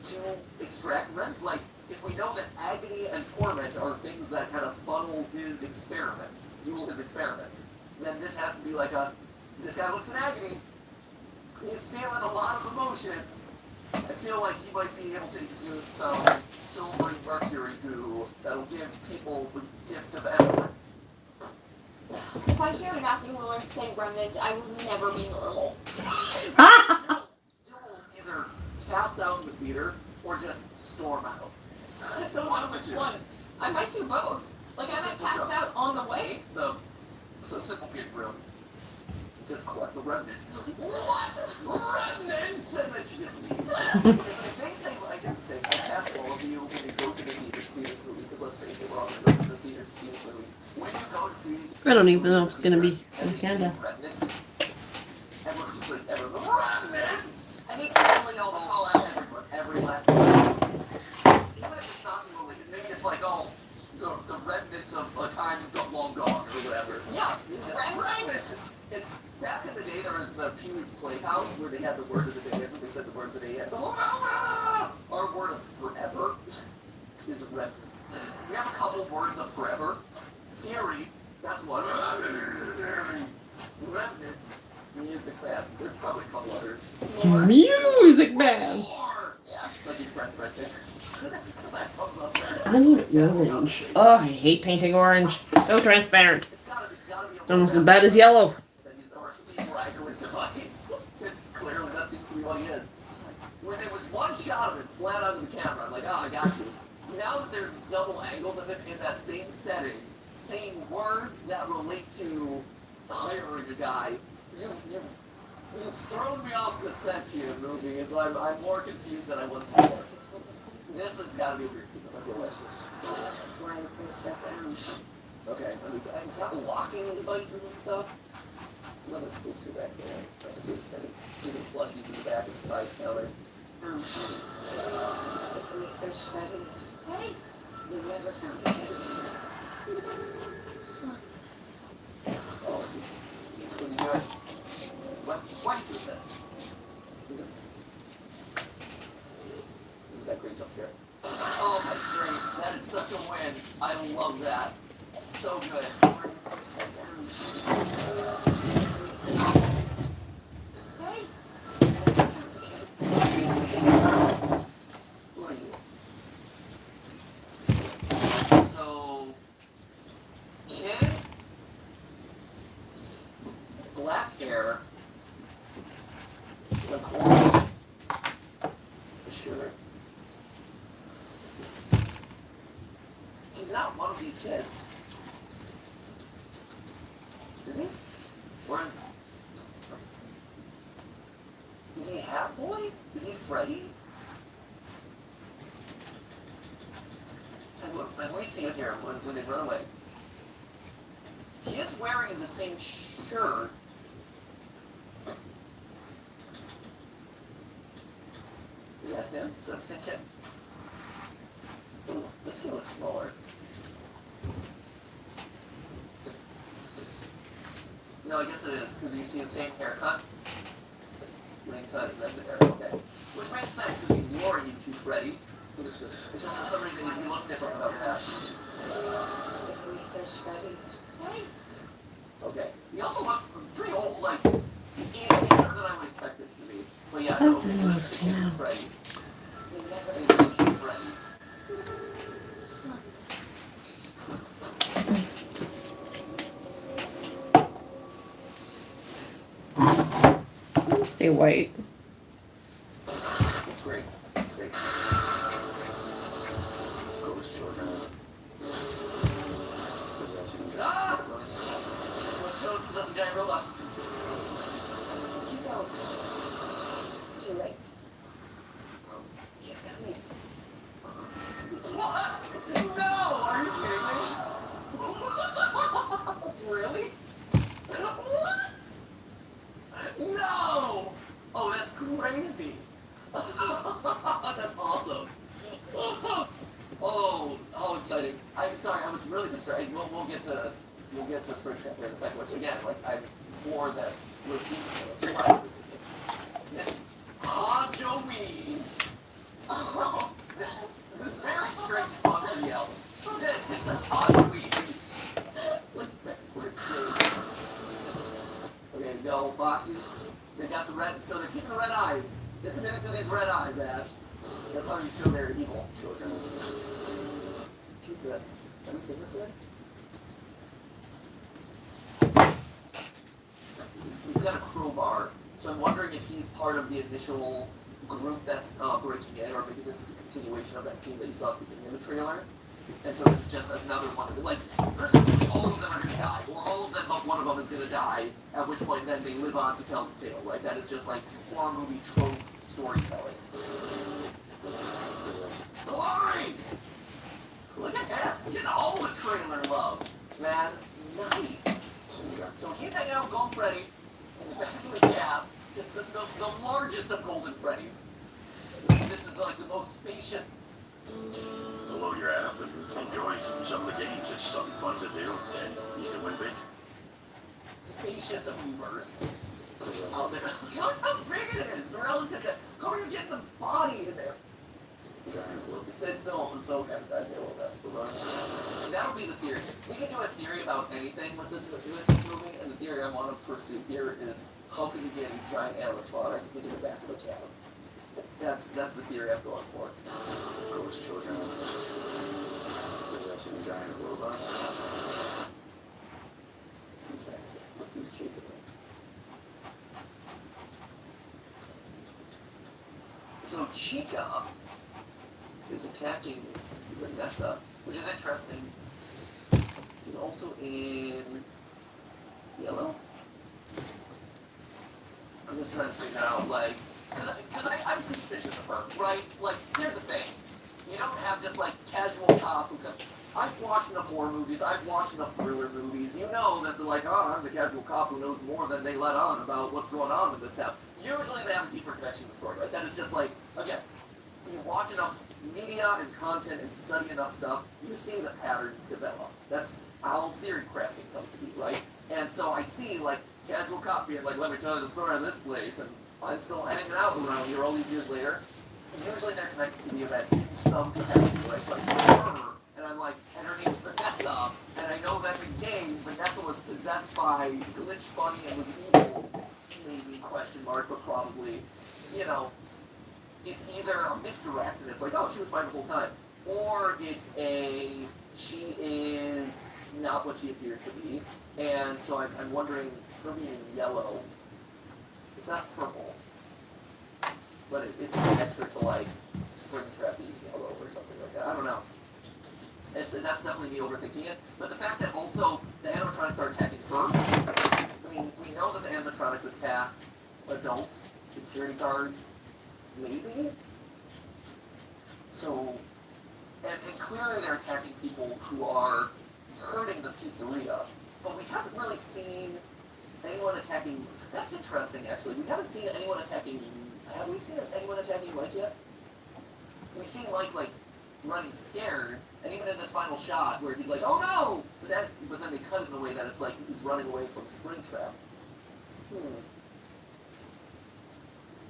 Speaker 2: To extract rent? Like, if we know that agony and torment are things that kind of funnel his experiments, fuel his experiments, then this has to be like this guy looks in agony. He's feeling a lot of emotions. I feel like he might be able to exude some silvery mercury goo that'll give people the gift of eloquence.
Speaker 3: If I hear Matthew Willard say remnant, I will never be normal.
Speaker 2: You will either pass out in the theater or just storm out.
Speaker 3: I don't know
Speaker 2: One of the
Speaker 3: which
Speaker 2: two.
Speaker 3: one. I might do both. Like, I might pass out on the way.
Speaker 2: So simple being brilliant. Just collect the remnant. What? Remnant? And then she just leaves. If they say, well, here's the thing, I task all of you when you go to the theater to see this movie, because let's face it, we're all going to go to the theater to see this movie. When you go to see
Speaker 1: I don't even know if it's gonna be
Speaker 2: and
Speaker 1: in
Speaker 2: you see
Speaker 1: Canada.
Speaker 2: Remnant, everyone's just like, remnants!
Speaker 3: I think literally all the call out.
Speaker 2: Every last one. Even if it's not in the movie, maybe it's like, the remnant of a time long gone, or whatever.
Speaker 3: Yeah.
Speaker 2: It's just
Speaker 3: Remnant.
Speaker 2: It's back in the day. There was the Pee-wee's Playhouse where they had the word of the day. They said the word of the day. Our word of forever is remnant. We have a couple words of forever. Theory. That's one. Remnant. Music band. There's probably a couple others.
Speaker 1: Music band.
Speaker 2: More.
Speaker 3: Yeah.
Speaker 2: So you friend there. That comes up there.
Speaker 1: I need orange. Oh, I hate painting orange. It's so transparent.
Speaker 2: It's gotta be
Speaker 1: Almost as bad as yellow.
Speaker 2: That he's or a Steve Raglan device. Since clearly that seems to be what he is. When there was one shot of it flat onto the camera, I'm like, I got you. Now that there's double angles of it in that same setting, saying words that relate to hiring a guy, you've thrown me off the scent here, movie, as I'm more confused than I was before. This has got to be a weird sequence, I feel like.
Speaker 6: That's why it's all shut down.
Speaker 2: Okay, it's not locking devices and stuff. Another booster back there. See some plushies in the back of the price counter.
Speaker 6: The police searched Freddy's. Hey, we never found the case.
Speaker 2: Oh, this is pretty good. Why are you doing this? This is that great jump scare. Oh, that's great. That is such a win. I love that. So good.
Speaker 6: Hey,
Speaker 2: Who are you? So, kid, black hair, like orange, sure. He's not one of these kids. Is he? Or is he Hat Boy? Is he Freddy? And we see it here when they run away. He is wearing the same shirt. Is that him? Is that sink in? Ooh, this one looks smaller. No, I guess it is, because you see the same haircut. Green cut and then the hair, okay. Which makes sense, because he's luring you to Freddy.
Speaker 5: What is this?
Speaker 2: It's just for some reason he looks different about that.
Speaker 6: Research Freddy's.
Speaker 2: Okay. He also looks pretty old, like, even older than I would expect it to be. But yeah, no, this is Freddy.
Speaker 6: You never
Speaker 2: He's a cute Freddy.
Speaker 1: Stay white.
Speaker 2: It's great. It's great.
Speaker 5: Ghost children.
Speaker 2: Ah! Let's show possessing giant robots.
Speaker 6: You don't. It's too late. He's coming.
Speaker 2: What? No! Are you kidding me? Really? What? No! Oh, that's crazy. That's awesome. Oh, how exciting. I'm sorry, I was really distracted. We'll get to Spring Trap here in a second, which again, like I'm for that we're seeing this Miss Hajoween. Oh, this is a very strange font for the elves. It's a Hajoween. Okay, we got old Foxy. They got the red, so they're keeping the red eyes. They're committed to these red eyes, Ash. That's how you show they're evil, children. Who's this? Have we seen this yet? He's got a crowbar, so I'm wondering if he's part of the initial group that's breaking in, or if maybe this is a continuation of that scene that you saw at the beginning of the trailer. And so it's just another one of them. Like, presumably all of them are going to die, or all of them but one of them is going to die, at which point then they live on to tell the tale. Like, that is just like horror movie trope storytelling. Glory! Look at that! Getting all the trailer love. Man, nice. So he's hanging out with Golden Freddy in the back of his cab, just the largest of Golden Freddys. This is like the most spacious.
Speaker 7: Hello, your app, and enjoy some of the games. It's something fun to do, and you can win big.
Speaker 2: Spacious of Ubers out there. Look how big it is relative to how are you getting the body in there? It's still okay. I feel a little bit. That'll be the theory. We can do a theory about anything with this movie, and the theory I want to pursue here is how can you get a giant animatronic into the back of a cab? That's the theory I'm going for.
Speaker 5: Ghost children. Possessing giant robots.
Speaker 2: Who's that? Who's chasing me? So Chica is attacking Vanessa, which is interesting. She's also in yellow. I'm just trying to figure out, like, because I'm suspicious of her, right? Like, here's the thing. You don't have just, like, casual cop who comes. I've watched enough horror movies, I've watched enough thriller movies. You know that they're like, oh, I'm the casual cop who knows more than they let on about what's going on in this town. Usually they have a deeper connection to the story, right? That is just like, again, you watch enough media and content and study enough stuff, you see the patterns develop. That's how theory crafting comes to be, right? And so I see, like, casual cop being like, let me tell you the story of this place, and I'm still hanging out around here all these years later. Usually they're connected to the events in some capacity, right? Like her, and I'm like, and her name's Vanessa, and I know that in the game, Vanessa was possessed by Glitch Bunny and was evil. Maybe question mark, but probably, you know, it's either a misdirect, and it's like, oh, she was fine the whole time, or it's she is not what she appears to be, and so I'm wondering, her being yellow, it's not purple, but it's extra to like Springtrap yellow or something like that. I don't know. That's definitely me overthinking it. But the fact that also the animatronics are attacking her. I mean, we know that the animatronics attack adults, security guards, maybe. So, and clearly they're attacking people who are hurting the pizzeria. But we haven't really seen anyone attacking. That's interesting, actually. We haven't seen anyone attacking. Have we seen anyone attacking Mike yet? we see Mike like running scared, and even in this final shot where he's like, "Oh no!" But then they cut it in a way that it's like he's running away from Springtrap.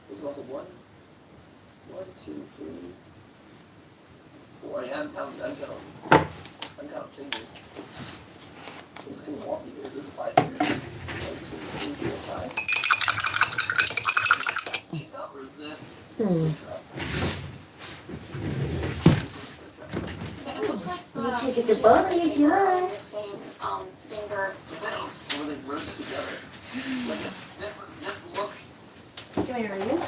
Speaker 2: This is also 1, 2, 3, 4. Yeah, I'm counting fingers. I'm just gonna walk you here. Is this 5 fingers? 1, 2, 3, 4, 5. Or is this Springtrap?
Speaker 3: It looks like the
Speaker 6: Take it to Bali if you
Speaker 3: are
Speaker 6: want.
Speaker 3: the same finger.
Speaker 2: Where they merge together. Like this looks.
Speaker 1: Come here, are you?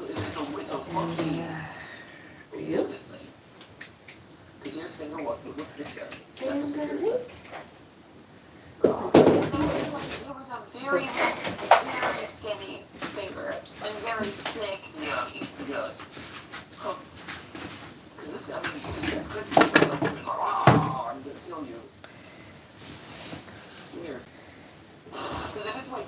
Speaker 2: It's a funky focus thing. Because here's finger one, but what's this guy? That's a finger. Isn't it?
Speaker 3: There was a very, very skinny finger and very thick
Speaker 2: Yeah,
Speaker 3: pinky.
Speaker 2: it does. Because this guy, I mean, this could be like, I'm gonna kill you. Weird. Because at this point,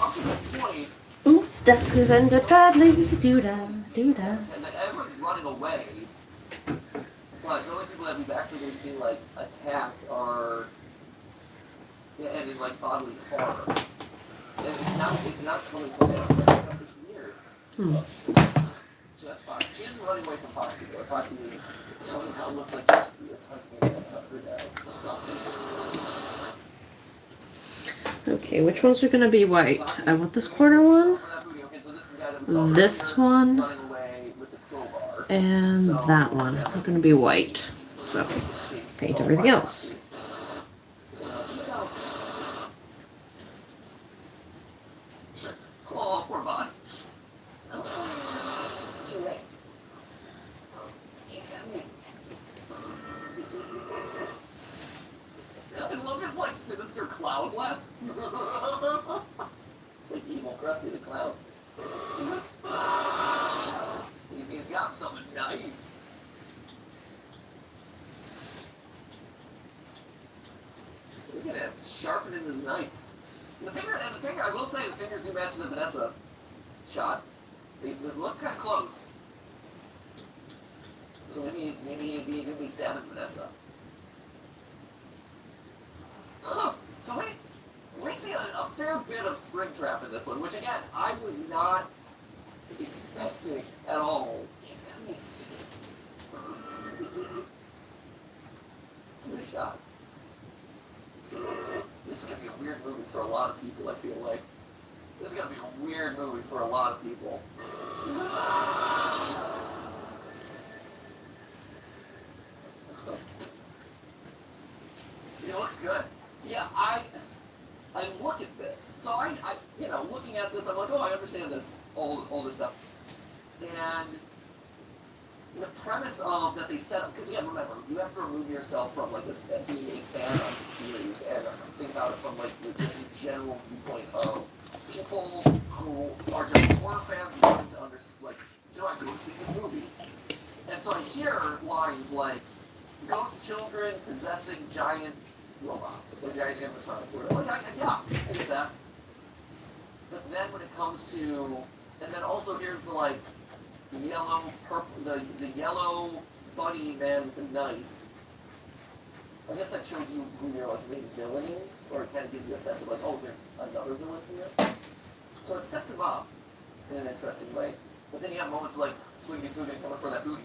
Speaker 2: up to this point,
Speaker 1: Ooh, duck and a paddly, doo-da, doo-da.
Speaker 2: and everyone's running away, but the only people that we've actually really seen like attacked are, and in like bodily harm. And it's not coming from them. It's weird. So that's fine. She isn't running away from Foxy though. Foxy is how it looks like it's hunting her down.
Speaker 1: Okay, which ones are gonna be white? I want this corner one, this one,
Speaker 2: Running away with the crowbar.
Speaker 1: and that one. They're gonna be white. So, paint everything else.
Speaker 2: Oh, poor bot.
Speaker 6: It's too late. He's coming.
Speaker 2: I love his like sinister clown laugh. It's like evil Krusty the Clown. He's got himself a knife. Look at him sharpening his knife. The finger, I will say the fingers do match the Vanessa shot. They look kind of close. So maybe he'd be stabbing Vanessa. Huh. So we see a fair bit of Springtrap in this one, which again, I was not expecting at all.
Speaker 6: He's coming.
Speaker 2: It's a good shot. This is gonna be a weird movie for a lot of people, I feel like. This is gonna be a weird movie for a lot of people. It looks good. Yeah, I look at this. So I looking at this, I'm like, oh, I understand this, all this stuff. And the premise of that they set up, because again, remember, you have to remove yourself from like this being a fan of the series and think about it from like just a general viewpoint of people who are just horror fans wanting to understand, like, do I go see this movie? And so I hear lines like, ghost children possessing giant robots, or giant animatronics, or whatever. Like, I get that. But then when it comes to, and then also here's the like, yellow, purple, the yellow bunny man with the knife. I guess that shows you who your like main villain is, or it kind of gives you a sense of like, oh, there's another villain here. So it sets him up in an interesting way. But then you have moments like Swingy coming for that booty,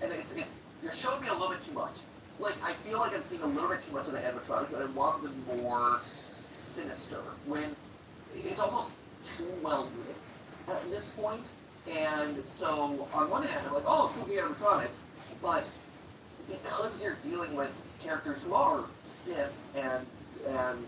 Speaker 2: and it's you're showing me a little bit too much. Like I feel like I'm seeing a little bit too much of the animatronics, and I want them more sinister. When it's almost too well lit at this point. And so, on one hand, I'm like, oh, spooky animatronics, but because you're dealing with characters who are stiff and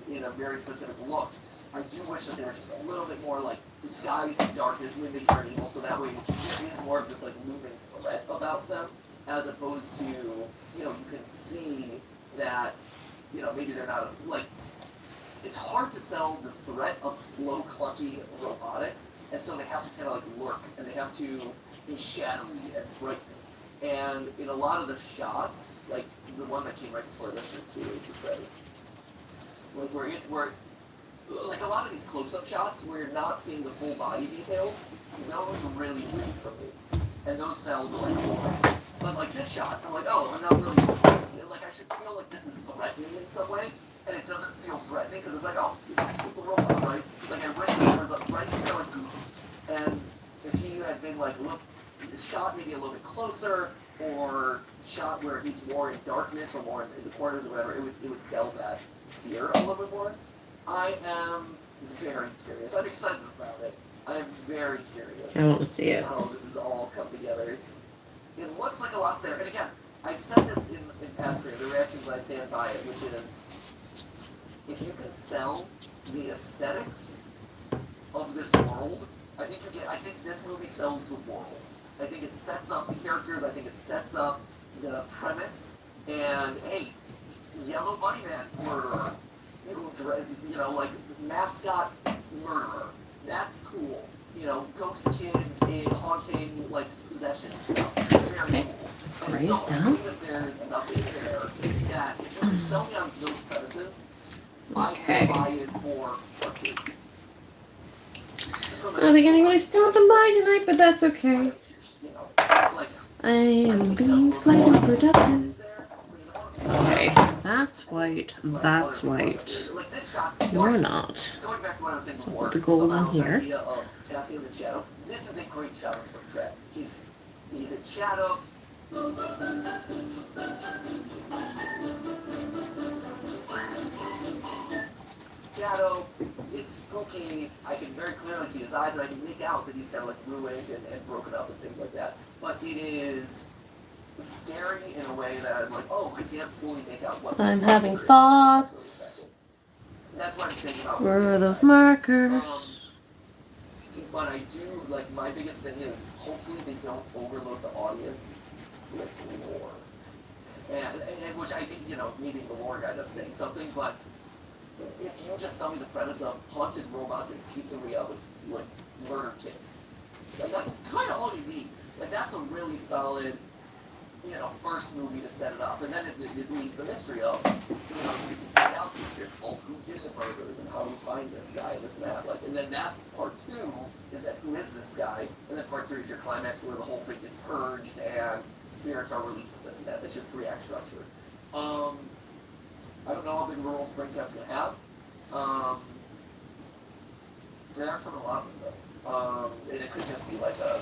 Speaker 2: in a very specific look, I do wish that they were just a little bit more, like, disguised in darkness when they turn evil, so that way there is more of this, like, looming threat about them, as opposed to, you can see that, maybe they're not as, like, it's hard to sell the threat of slow, clunky robotics, and so they have to kind of like lurk, and they have to be shadowy and frightening. And in a lot of the shots, like the one that came right before this one too, is Freddy. Like where like a lot of these close-up shots where you're not seeing the full body details, those are really weird for me. and those sell like more. But like this shot, I'm like, oh, I'm not really like I should feel like this is threatening in some way, and it doesn't feel threatening because it's like, oh, this is the robot, right? Like I wish there was a right, he's kind of like goofy, and if he had been like shot maybe a little bit closer, or shot where he's more in darkness or more in the corners or whatever, it would sell that fear a little bit more. I am very curious. I'm excited about it. I am very curious.
Speaker 1: I want to see it.
Speaker 2: How this has all come together. It looks like a lot's there. And again, I've said this in past the reactions, I stand by it, which is, if you can sell the aesthetics of this world, I think this movie sells the world. I think it sets up the characters, I think it sets up the premise, and hey, Yellow Bunny Man murderer, you know, like mascot murderer, that's cool. You know, ghost kids in haunting, like, possession stuff. Very cool. And
Speaker 1: Raise
Speaker 2: so I
Speaker 1: down.
Speaker 2: think that there's enough in there that if you can sell me on those premises,
Speaker 1: Okay.
Speaker 2: I will buy it for part 2.
Speaker 1: I don't think anybody's stopping by tonight, but that's okay.
Speaker 2: You know, like,
Speaker 1: I am being slightly productive. Okay, that's white. That's white.
Speaker 2: like this shot,
Speaker 1: You're not.
Speaker 2: going back to what I was saying before,
Speaker 1: The gold on
Speaker 2: about the
Speaker 1: here.
Speaker 2: idea of Cassian in shadow, this is a great shadow split track. He's in shadow. Shadow, it's spooky. I can very clearly see his eyes, and I can make out that he's kind of like ruined and broken up and things like that. But it is scary in a way that I'm like, oh, I can't fully make out what
Speaker 1: I'm
Speaker 2: this
Speaker 1: having
Speaker 2: monster is.
Speaker 1: thoughts.
Speaker 2: That's what I'm saying about.
Speaker 1: Where are those markers?
Speaker 2: But I do, like, my biggest thing is hopefully they don't overload the audience with lore. And which I think, you know, me being the lore guy, that's saying something, but if you just tell me the premise of haunted robots in pizzeria with, like, murder kids, then that's kind of all you need. Like, that's a really solid, you know, first movie to set it up. And then it leaves the mystery of, you know, you can see out these shit, well, who did the murders and how do we find this guy and this and that. Like, and then that's part 2, is that who is this guy? And then part 3 is your climax where the whole thing gets purged and spirits are released and this and that. It's your 3-act structure. I don't know how big a role Springtrap's gonna have. There are from a lot of them though. And it could just be like a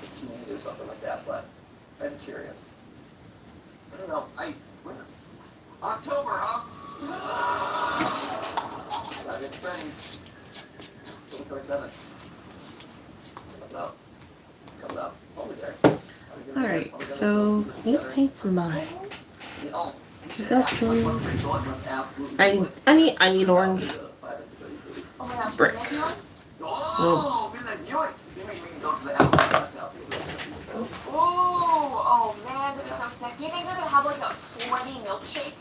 Speaker 2: tease or something like that, but I'm curious. I don't know. October, huh? It's Freddy's. 2027. It's coming up. It's coming up. I'll be there.
Speaker 1: Alright, so you paint some by.
Speaker 2: Oh,
Speaker 1: I need orange.
Speaker 3: Oh my gosh,
Speaker 1: Brick.
Speaker 3: Midnight Viewing?
Speaker 2: Oh, midnight viewing. Maybe we can go to the Alpha house and
Speaker 3: Oh man, that'd be so sick. Do you think they would have like a Freddy milkshake?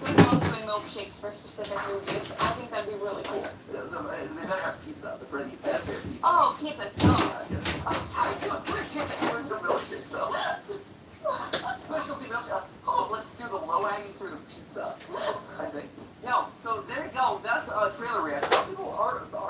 Speaker 3: They love doing milkshakes for specific movies. I think that'd be really cool.
Speaker 2: They better have pizza. The Freddy Fazbear pizza.
Speaker 3: Oh, pizza. Oh.
Speaker 2: I do appreciate the character milkshake though. Specialty milkshake. Oh, let's do the low-hanging fruit of pizza. I think. No, so there you go. That's a trailer reaction. Are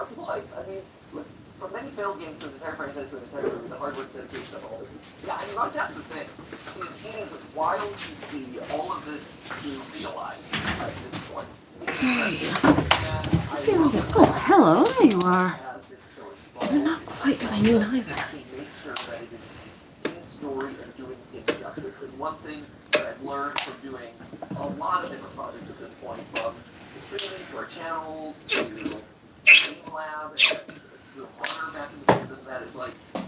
Speaker 2: people hyped? I mean, look, from many failed games to the entire franchise to the entire movie, the hard work, dedication of all this. Yeah, I mean, like, that's the thing. It is wild to see all of this being realized at this point. It's incredible.
Speaker 1: Oh, hello, there you are.
Speaker 2: Has been so involved.
Speaker 1: They're not quite what I knew either.
Speaker 2: To make sure that it is in story and doing it justice. Because one thing that I've learned from doing a lot of different projects at this point, from the streamings to our channels to Game Lab and the runner back in the day, this and that, is like, to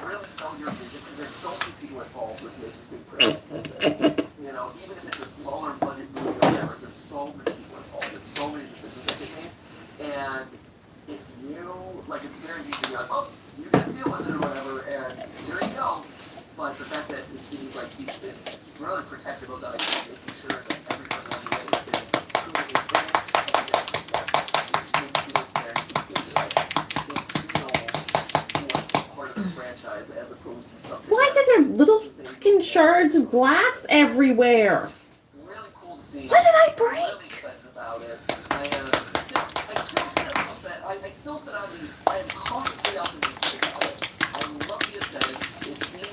Speaker 2: really sell your vision, because there's so many people involved with making good productions like this. You know, even if it's a smaller budget movie or whatever, there's so many people involved, there's so many decisions that get made. And if you, like, it's very easy to be like, oh, you guys deal with it or whatever, and here you go. But the fact that it seems like he's been really protective of that, making sure that every single one of has been proving his thing, and that's very considered. Like, it feels like part of this franchise as opposed to something.
Speaker 1: Why is there little fucking shards of glass everywhere?
Speaker 2: It's really cool to see.
Speaker 1: What did I
Speaker 2: I'm
Speaker 1: break?
Speaker 2: really excited about it. I still sit on the. I am cautiously optimistic about it. I love the aesthetic. It seems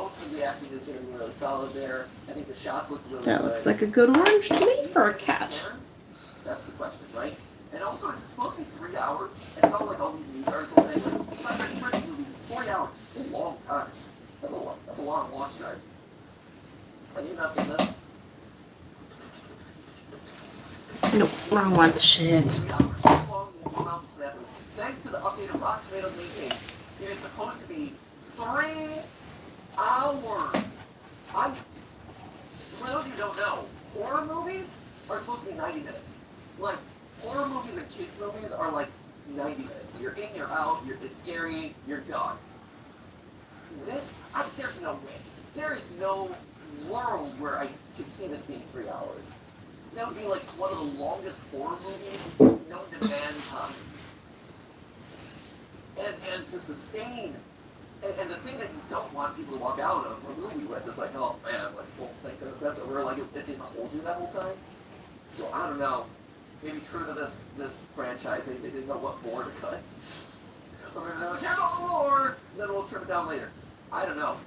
Speaker 2: most of the acting is going to be really solid there. I think the shots look really
Speaker 1: That
Speaker 2: good.
Speaker 1: looks like a good orange to me for a cat.
Speaker 2: Scares? That's the question, right? And also, is it supposed to be 3 hours? I saw like all these news articles saying like, Five Nights at Freddy's movies is 40 hours. It's a long time. That's a lot. That's a long launch time. Have you not seen this?
Speaker 1: Nope, wrong one. Shit.
Speaker 2: 3 hours. How long will Mouse and Snap movie? Thanks to the updated Rotten Tomatoes main page, it is supposed to be 3 hours. For those of you who don't know, horror movies are supposed to be 90 minutes. Like, horror movies and kids movies are like 90 minutes. You're in, you're out, it's scary, you're done. There's no way. There is no world where I could see this being 3 hours. That would be like one of the longest horror movies known to mankind. And to sustain, and the thing that you don't want people to walk out of a movie with is like, oh man, like, well, thank goodness that's over. Like, it didn't hold you that whole time. So I don't know. Maybe true to this franchise, they didn't know what more to cut. Or maybe they're like, here's all the lore, and then we'll trim it down later. I don't know.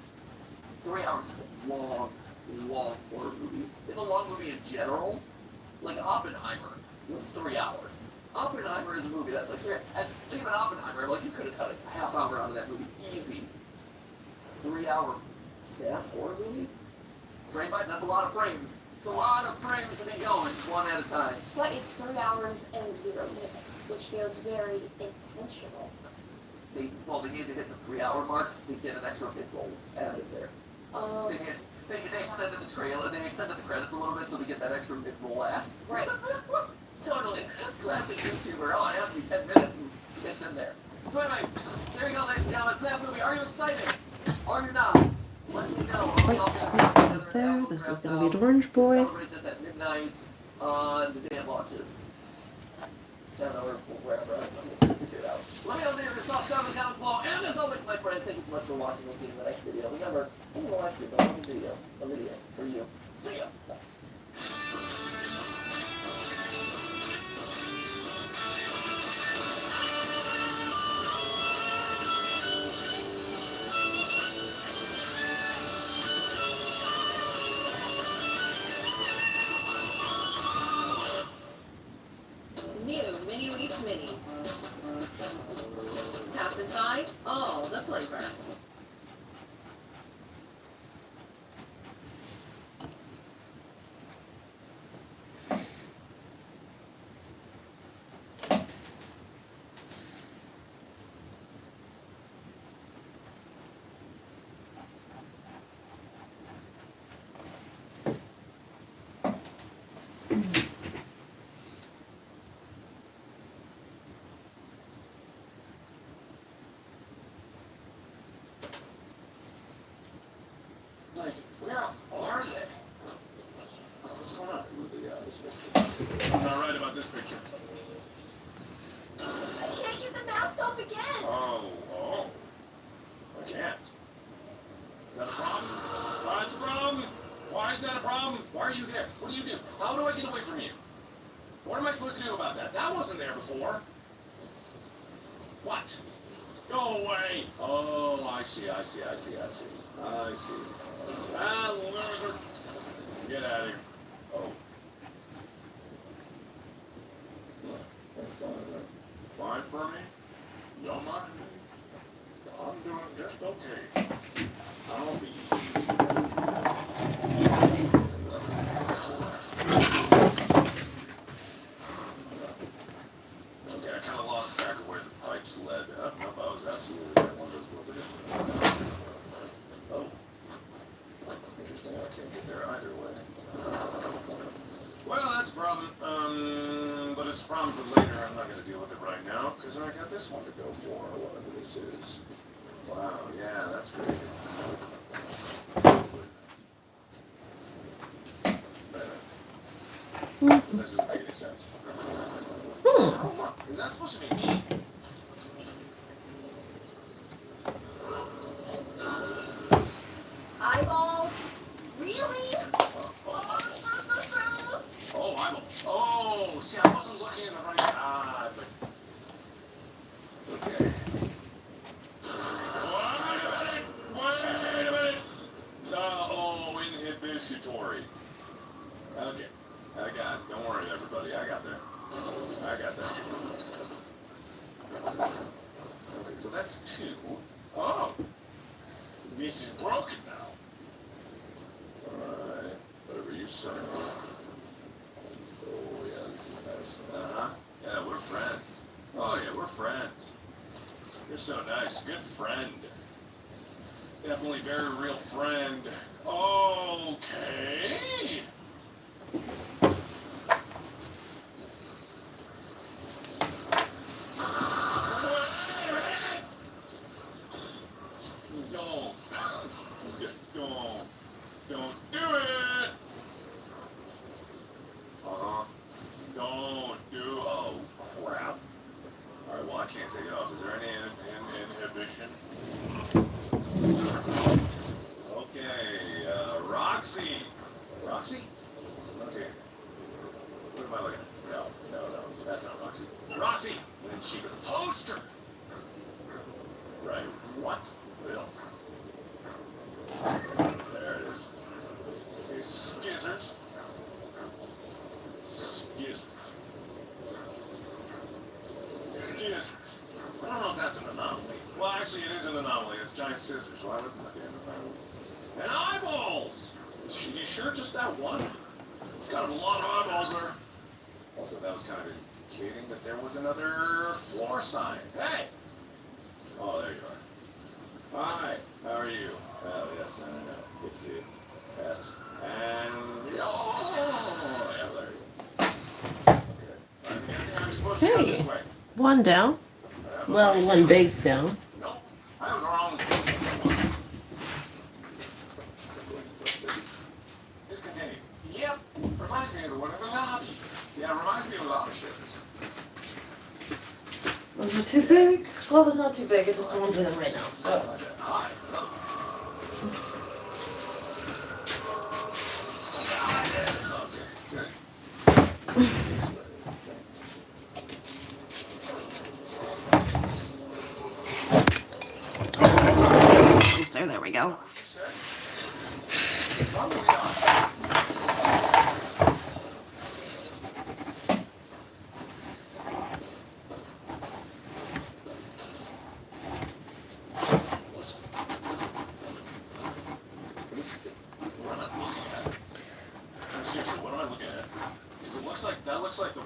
Speaker 2: 3 hours is a long horror movie. It's a long movie in general. Like Oppenheimer was 3 hours. Oppenheimer is a movie that's like 3 hours. And even Oppenheimer, like, you could have cut a half hour out of that movie easy. 3 hour staff horror movie? Frame by, that's a lot of frames. It's a lot of frames to be going, one at a time.
Speaker 3: But it's 3 hours and 0 minutes, which feels very intentional.
Speaker 2: They needed to hit the 3 hour marks to get an extra mid-roll added there. They extended the trailer, they extended the credits a little bit so they get that extra mid-roll ad.
Speaker 3: Right. Totally.
Speaker 2: Classic YouTuber. Oh, it has to be 10 minutes and it's in there. So anyway, there you go, ladies and gentlemen. It's that movie. Are you excited? Are you not? Let me know.
Speaker 1: Right there. This is gonna be the Orange Boy.
Speaker 2: Celebrate this at midnight on the day it launches. I don't know, or wherever. I'm going to figure it out. Let me know your thoughts down in the comments below. And as always, my friends, thank you so much for watching. We'll see you in the next video. Remember, this is a live stream, but it's a video for you. See ya. Bye.
Speaker 8: New Mini Wheats Minis. Half the size, all the flavor.
Speaker 4: Like, where are they? What's going on with this picture? I'm not right about this picture.
Speaker 3: I can't get the mask off again!
Speaker 4: Oh. I can't. Is that a problem? Why it's a problem? Why is that a problem? Why are you there? What do you do? How do I get away from you? What am I supposed to do about that? That wasn't there before. What? Go away! Oh, I see. Ah, loser. Get out of here. Oh. Fine for me? Don't mind me. I'm doing just okay. I'll be. Okay, I kind of lost track of where the pipes led. Nope, I was absolutely right. One of those over there. Oh. Interesting, I can't get there either way. Well, that's a problem. But it's a problem for later. I'm not going to deal with it right now, because I got this one to go for, whatever this is. Wow, yeah, that's great. That doesn't make any sense. Oh, is that supposed to be me?
Speaker 3: Eyeballs? Really?
Speaker 4: Oh, eyeball. Oh, see, I wasn't looking in the right eye, but... Okay. Wait a minute! I got that. Okay, so that's 2. Oh! This is broken now. Alright, whatever you say. Oh, yeah, this is nice. Uh-huh. Yeah, we're friends. Oh, yeah, we're friends. You're so nice. Good friend. Definitely very real friend. Okay. Don't do it. Don't do. Oh crap. All right. Well, I can't take it off. Is there any inhibition? Okay. Roxy. Roxy? Let's hear. What am I looking at? No. That's not Roxy. Roxy. And then she gets a poster. Right. What? Bill. There it is. Okay, Skizzers. I don't know if that's an anomaly. Well, actually, it is an anomaly. It's giant scissors. Why wouldn't that be an anomaly? And eyeballs! You sure just that one? It's got a lot of eyeballs there. Also, that was kind of indicating that there was another floor sign. Hey! Oh, there you are. Hi, how are you? Oh, yes, I know. Good to see you. Yes. And, oh, yeah, there you go. Okay. I'm guessing I'm supposed to go this way.
Speaker 1: One down. Well, one base down.
Speaker 4: Nope. I was wrong. Just continue. Yep. Reminds me of the one in the lobby. Yeah, reminds me of a lot of things.
Speaker 1: Those are too big. Well, they're not too big. I just don't want to do them right now. So.
Speaker 4: Hi. Okay, good.
Speaker 1: There we go.
Speaker 4: Seriously, what am I looking at? Because that looks like the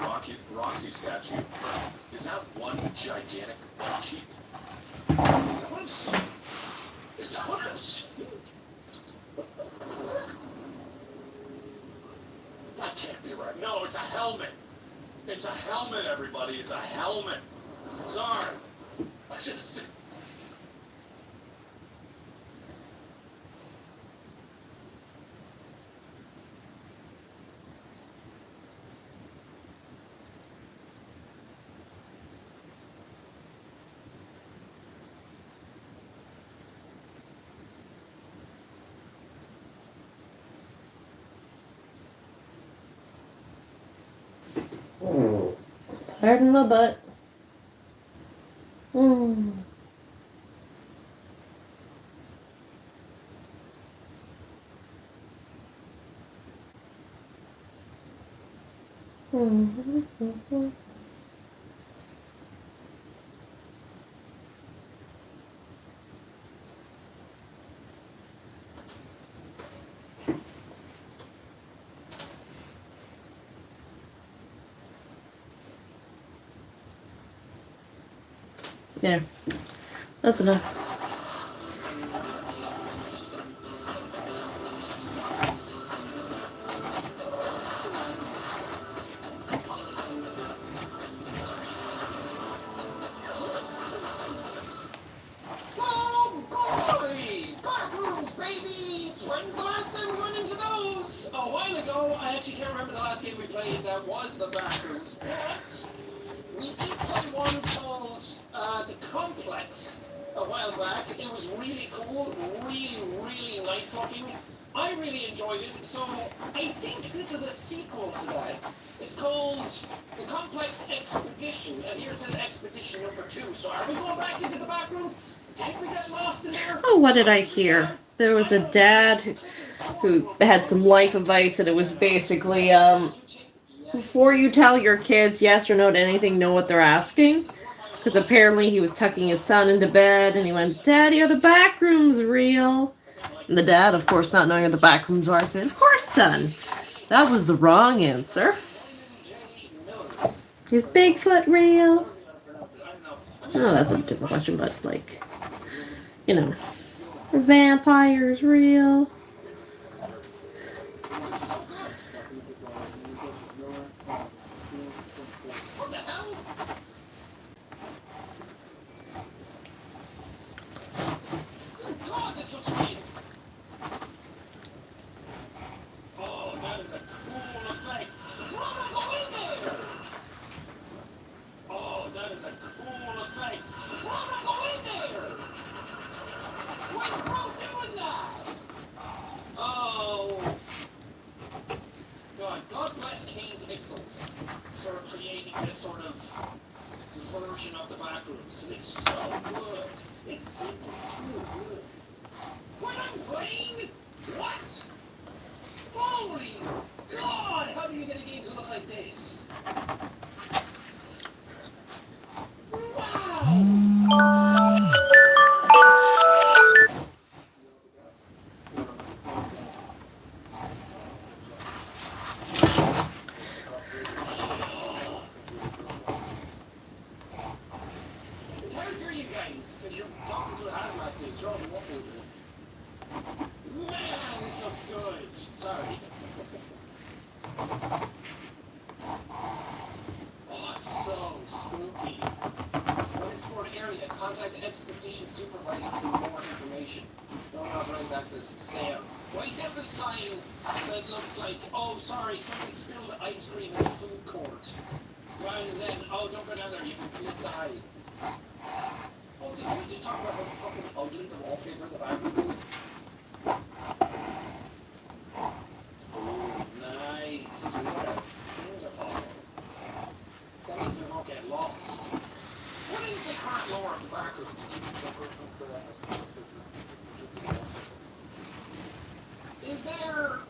Speaker 4: Roxy statue. Is that one gigantic butt cheek? Is that what I'm seeing? Is that what I'm seeing? That can't be right. No, it's a helmet. It's a helmet, everybody. It's a helmet. Sorry. I just...
Speaker 1: Pardon my butt. Mm. Mm-hmm. There. That's enough.
Speaker 4: Oh boy! Backrooms, babies! When's the last time we went into those? A while ago. I actually can't remember the last game we played that was the Backrooms, but we did play one called The Complex a while back. It was really cool, really nice looking. I really enjoyed it, so I think this is a sequel to that. It's called The Complex Expedition, and here it says Expedition number 2. So are we going back into the back rooms? Did we get lost in there?
Speaker 1: Oh, what did I hear? There was a dad who had some life advice, and it was basically, before you tell your kids yes or no to anything, know what they're asking. Because apparently he was tucking his son into bed and he went, "Daddy, are the back rooms real?" And the dad, of course, not knowing what the back rooms are, said, "Of course, son. That was the wrong answer. Is Bigfoot real?" No, that's a different question, but like, you know, are vampires real?
Speaker 4: What the hell? Good God, this looks real. Oh, that is a cool effect. Run, go in there! Oh, that is a cool effect. Run, go in there! Why's bro doing that? Oh. God bless Kane Pixels for creating this sort of version of the backrooms, because it's so good. It's simply too good. When I'm playing? What? Holy God! How do you get a game to look like this? Wow! It's hard to hear you guys, because you're talking to a hazmat suit. You're all muffled. Man, this looks good. Sorry. Oh, so spooky. Unexplored area. Contact expedition supervisor for more information. No unauthorized access is spam. Why have the sign that looks like, oh, sorry, someone spilled ice cream in the food court? Rather than, oh, don't go down there, you'll die. Also, can we just talk about how fucking ugly the wallpaper in the background is? Oh, nice. Beautiful. That means we won't get lost. What is the current lore of the backrooms? Is there...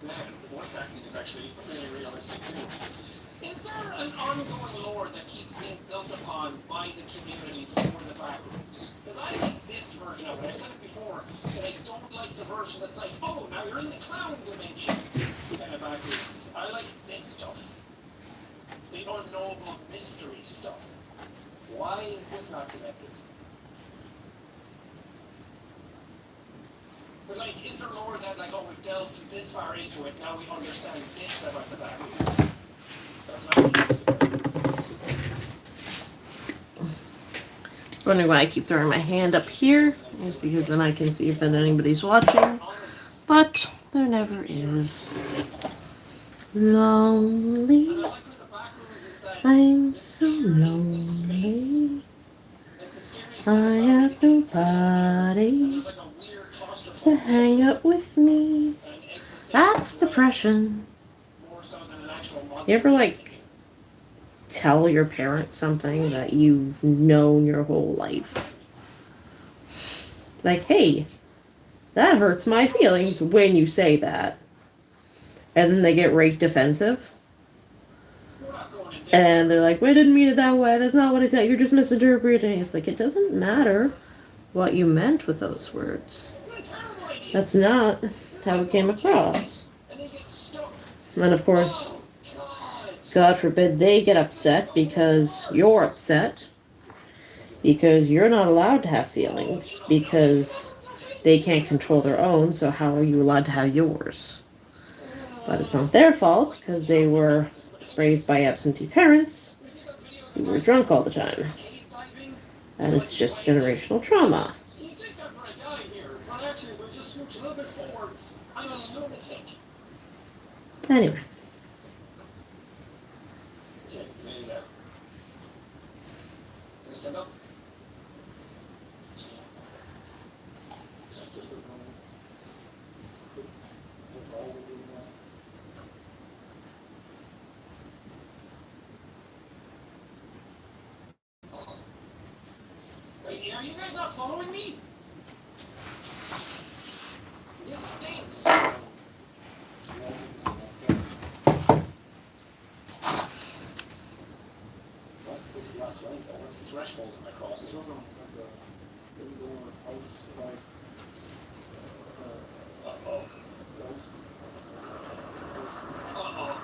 Speaker 4: Man, the voice acting is actually really realistic too. Is there an ongoing lore that keeps being built upon by the community for the backrooms? Because I like this version of it. I've said it before, that I don't like the version that's like, oh, now you're in the clown dimension kind of backrooms. I like this stuff. The unknowable mystery stuff. Why is this not connected? But like, is there lore that like, oh, we've delved this far into it, now we understand this about the backrooms? That's not the case.
Speaker 1: Wondering why I keep throwing my hand up here. It's because then I can see if anybody's watching. But there never is. Lonely.
Speaker 4: And I like with the backrooms is that
Speaker 1: I'm
Speaker 4: the
Speaker 1: so
Speaker 4: scarier is the space.
Speaker 1: lonely.
Speaker 4: Like the scariest
Speaker 1: I
Speaker 4: thing
Speaker 1: have
Speaker 4: about it is that
Speaker 1: nobody
Speaker 4: there's like a weird
Speaker 1: to
Speaker 4: claustrophobic
Speaker 1: hang out with me.
Speaker 4: and existential
Speaker 1: That's
Speaker 4: dread,
Speaker 1: depression.
Speaker 4: more so than an actual monster.
Speaker 1: You ever like tell your parents something that you've known your whole life? Like, hey, that hurts my feelings when you say that. And then they get right defensive.
Speaker 4: We're not going in there.
Speaker 1: And they're like, "We didn't mean it that way. That's not what I said. You're just misinterpreting." It's like, it doesn't matter what you meant with those words.
Speaker 4: It's a terrible idea.
Speaker 1: That's not how it came across.
Speaker 4: And they get stuck.
Speaker 1: And then, of course,
Speaker 4: Oh, God.
Speaker 1: God forbid they get upset because you're upset. Because you're not allowed to have feelings. Because they can't control their own, so how are you allowed to have yours? But it's not their fault, because they were raised by absentee parents who were drunk all the time.
Speaker 4: Cave diving.
Speaker 1: And it's just generational trauma.
Speaker 4: You think I'm gonna die here, but actually, if I just scooch a little bit forward, I'm a lunatic.
Speaker 1: Anyway.
Speaker 4: Okay, made it out. Can I stand up? Are you guys not following me? This stinks. What's this black light? What's the threshold am I crossing? Uh-oh. Uh-oh.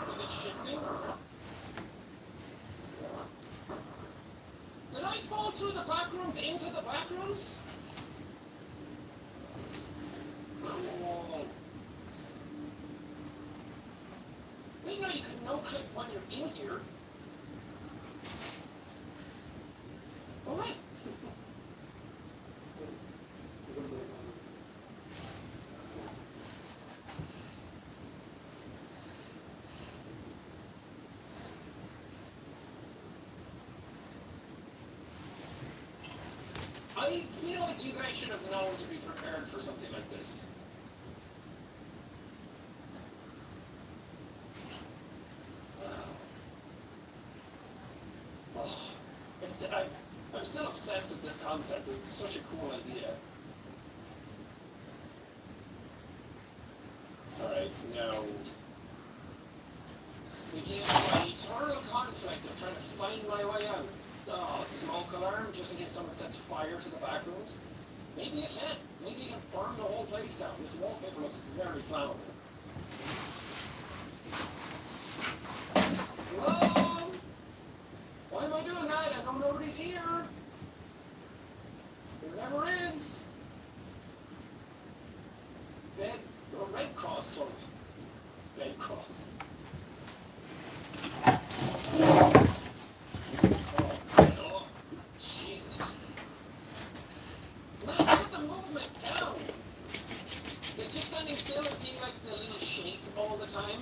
Speaker 4: Is it shifting? Did I fall through the back rooms into the back rooms? Cool. I didn't know you could no-click when you're in here. What? I feel like you guys should have known to be prepared for something like this. Oh, I'm still obsessed with this concept. It's such a cool idea. Alright, now begin my eternal conflict of trying to find my way out. Oh, smoke alarm, just in case someone sets fire to the back rooms. Maybe you can. Maybe you can burn the whole place down. This wallpaper looks very flammable. Hello? Why am I doing that? I know nobody's here. There never is. Bed or Red Cross clothing. Bed Cross. Oh, Jesus. Man, put the movement down. Like, just standing still and seeing like the little shake all the time.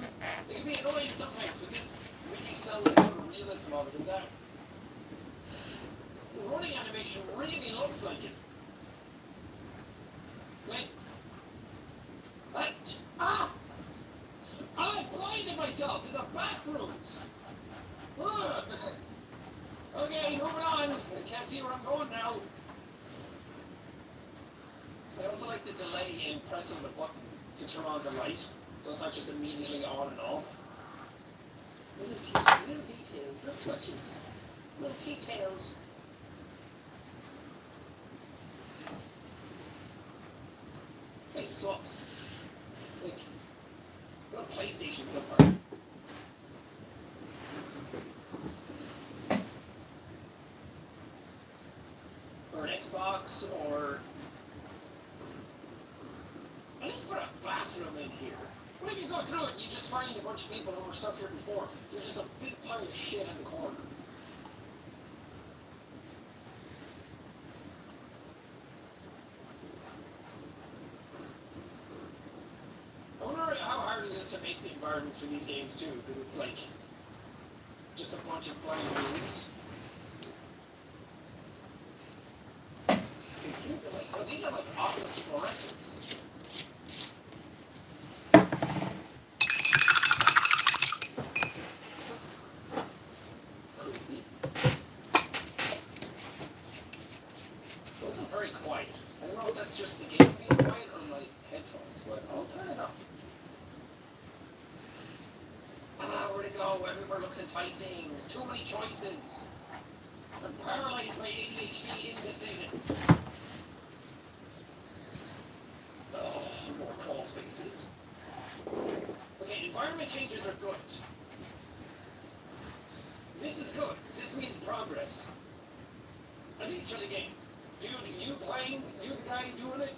Speaker 4: It can be annoying sometimes, but this really sells the sort of realism of it, and that the running animation really looks like it. Wait. What? Ah! I blinded myself in the back rooms. Ugh. Okay, moving on. I can't see where I'm going now. I also like the delay in pressing the button to turn on the light, so it's not just immediately on and off. Little details, little touches, little details. This sucks. Like, what a PlayStation somewhere. Or an Xbox, or at least put a bathroom in here. What if you go through it and you just find a bunch of people who were stuck here before? There's just a big pile of shit in the corner. I wonder how hard it is to make the environments for these games too, because it's like just a bunch of blank rooms. Computer lights. So these are like office fluorescents. Creepy. So it's very quiet. I don't know if that's just the game being quiet or my headphones, but I'll turn it up. Ah, where to go? Everywhere looks enticing. There's too many choices. I'm paralyzed by ADHD indecision. Oh, more crawl spaces. Okay, environment changes are good. This is good. This means progress. At least for the game. Dude, you playing, you the guy doing it,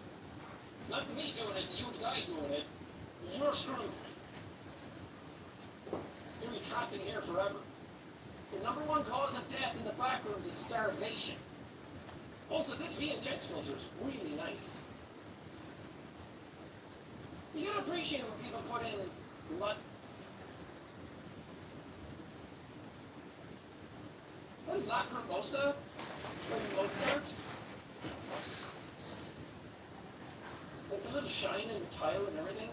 Speaker 4: not the me doing it, you the guy doing it, you're screwed. You'll be trapped in here forever. The #1 cause of death in the back rooms is starvation. Also, this VHS filter is really nice. You gotta appreciate when people put in luck. That Lacrimosa? Like Mozart? Like the little shine in the tile and everything.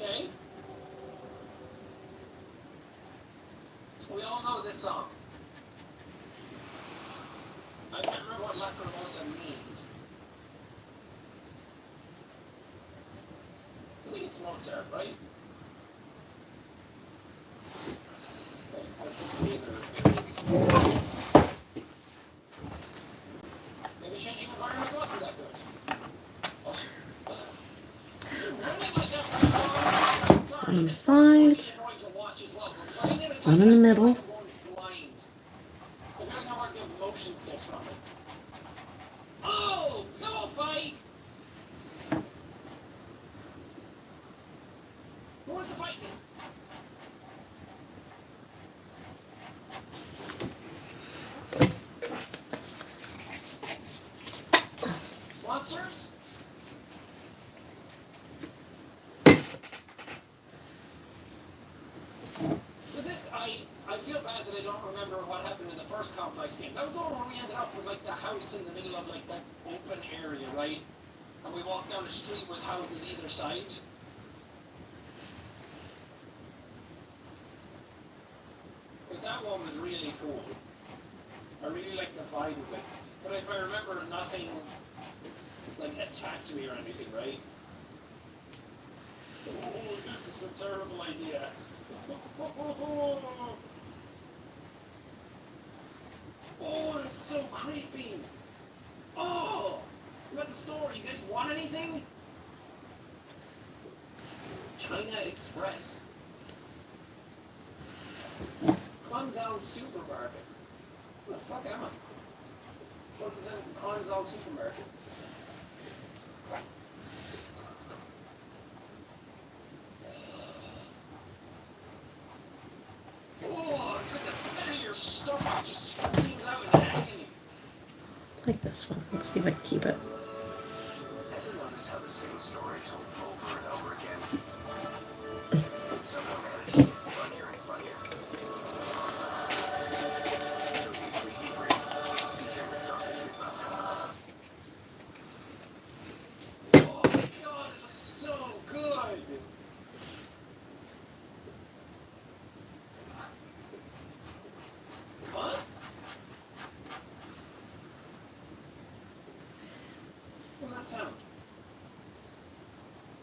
Speaker 4: Okay. We all know this song. I can't remember what Lacrimosa means. I think it's Mozart, right? Okay, that's neither it is. Maybe changing environments wasn't that good.
Speaker 1: On the side, one in the middle.
Speaker 4: I feel like I'm about to get motion sick from it. Oh, pillow fight! Who wants to fight me? Monsters? So this, I feel bad that I don't remember what happened in the first Complex game. That was the one where we ended up with like the house in the middle of like that open area, right? And we walked down a street with houses either side. Because that one was really cool. I really liked the vibe of it. But if I remember, nothing like attacked me or anything, right? Oh, this is a terrible idea. Oh, that's so creepy. Oh, I'm at the store. You guys want anything? China Express. Quanzhou Supermarket. Where the fuck am I? What is in Quanzhou Supermarket? Oh, it's like the pit of your stomach just screams out in agony.
Speaker 1: Like this one. Let's see if I can keep it.
Speaker 7: Ever notice how the same story told over and over again? And somehow managed to get funnier and funnier. The weekly debrief featuring the sausage McMuffin.
Speaker 4: Oh my god, it looks so good! Huh? What was that sound?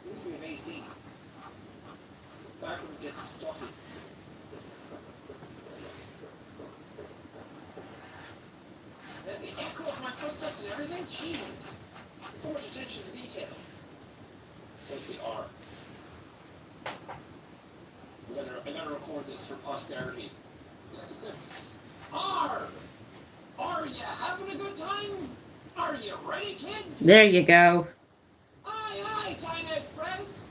Speaker 4: It must be with AC. Backrooms gets stuffy. And the echo of my footsteps and everything? Jeez. So much attention to detail. That's the R. I gotta record this for posterity. R! Are ya having a good time? Are you ready, kids?
Speaker 1: There you go.
Speaker 4: Aye, aye, China Express.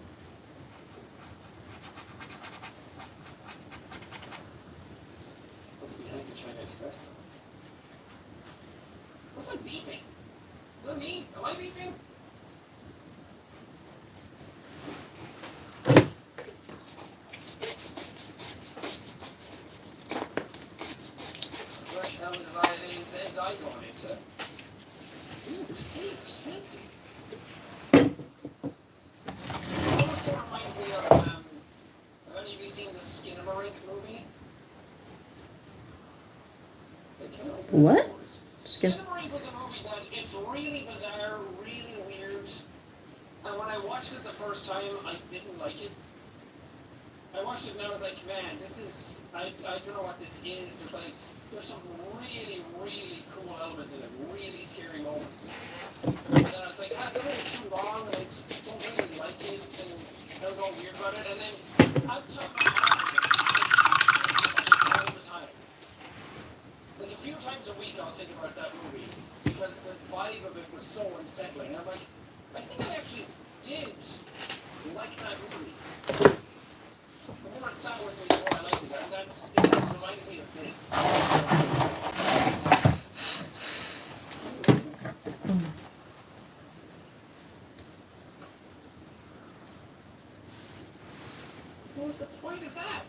Speaker 4: What's behind the China Express, though? What's that beeping? Is that me? Am I beeping? Fresh hell is I going into? Ooh, stairs, fancy. It almost sort of reminds me of, have any of you seen the Skinamarink movie? They came out with
Speaker 1: What?
Speaker 4: awards. Skinamarink was a movie that it's really bizarre, really weird. And when I watched it the first time, I didn't like it. I watched it and I was like, man, this is, I don't know what this is. There's some really, really cool elements in it, really scary moments. And then I was like, it's a little too long, and I don't really like it, and I was all weird about it. And then as time went on, all the time. Like a few times a week I'll think about that movie, because the vibe of it was so unsettling. And I'm like, I think I actually did like that movie. The more it sat with me, the more I liked it. And it reminds me of this. What was the point of that?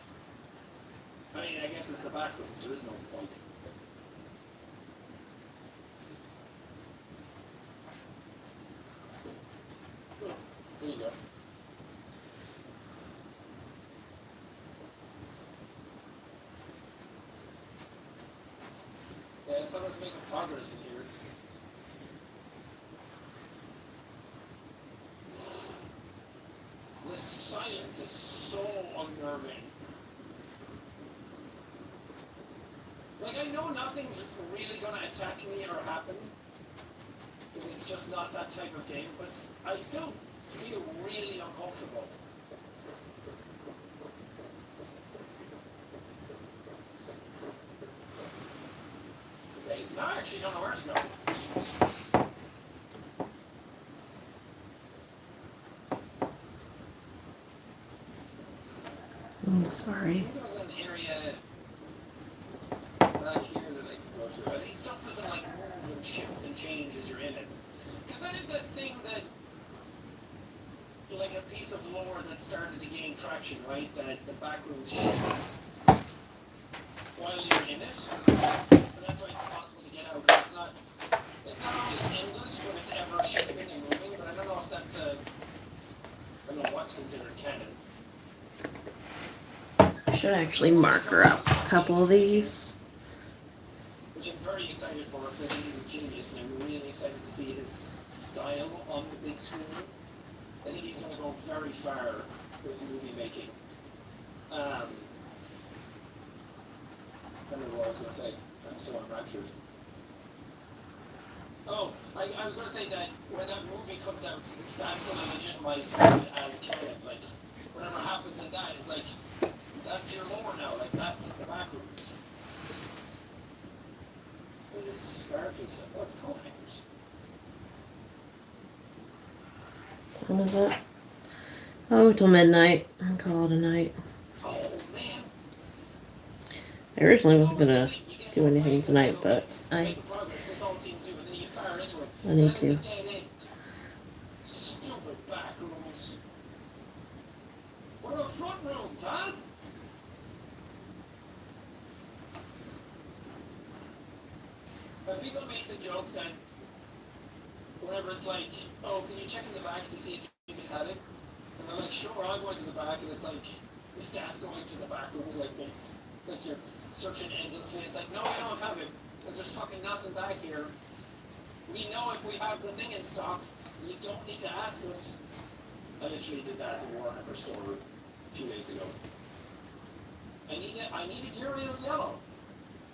Speaker 4: I mean, I guess it's the back rooms. There is no point. There you go. thought I was making progress in here. The silence is so unnerving. Like, I know nothing's really gonna attack me or happen, because it's just not that type of game, but I still feel really uncomfortable. Okay, now I actually don't know where to go.
Speaker 1: Oh, sorry.
Speaker 4: I think there was an area back here that I could go to. At least stuff doesn't like move and shift and change as you're in it. Because that is a thing that, like a piece of lore that started to gain traction, right? That the backrooms shifts while you're in it. And that's why it's possible to get out. 'Cause it's not only endless when it's ever shifting and moving, but I don't know if that's I don't know what's considered canon.
Speaker 1: I should actually marker up a couple of these.
Speaker 4: Which I'm very excited for because I think he's a genius and I'm really excited to see his style on the big screen. I think he's going to go very far with movie making. I don't know what I was going to say. I'm so enraptured. Oh, I was going to say that when that movie comes out, that's going to legitimize it as canon. Like, whatever happens in that, it's like, that's your lore now. Like, that's the backrooms. What is this sparkly stuff? Oh, it's coat hangers.
Speaker 1: What is it? Oh, till midnight. I'll call it a night.
Speaker 4: Oh, man.
Speaker 1: I originally wasn't gonna do anything tonight, but I need to.
Speaker 4: Stupid back rooms. What about front rooms, huh? Have people made the joke that whenever it's like, oh, can you check in the back to see if you just have it? And they're like, sure, I'll go into the back, and it's like the staff going to the back rooms like this. It's like you're searching endlessly. It's like, no, we don't have it, because there's fucking nothing back here. We know if we have the thing in stock. You don't need to ask us. I literally did that at the Warhammer store 2 days ago. I needed Uriel Yellow.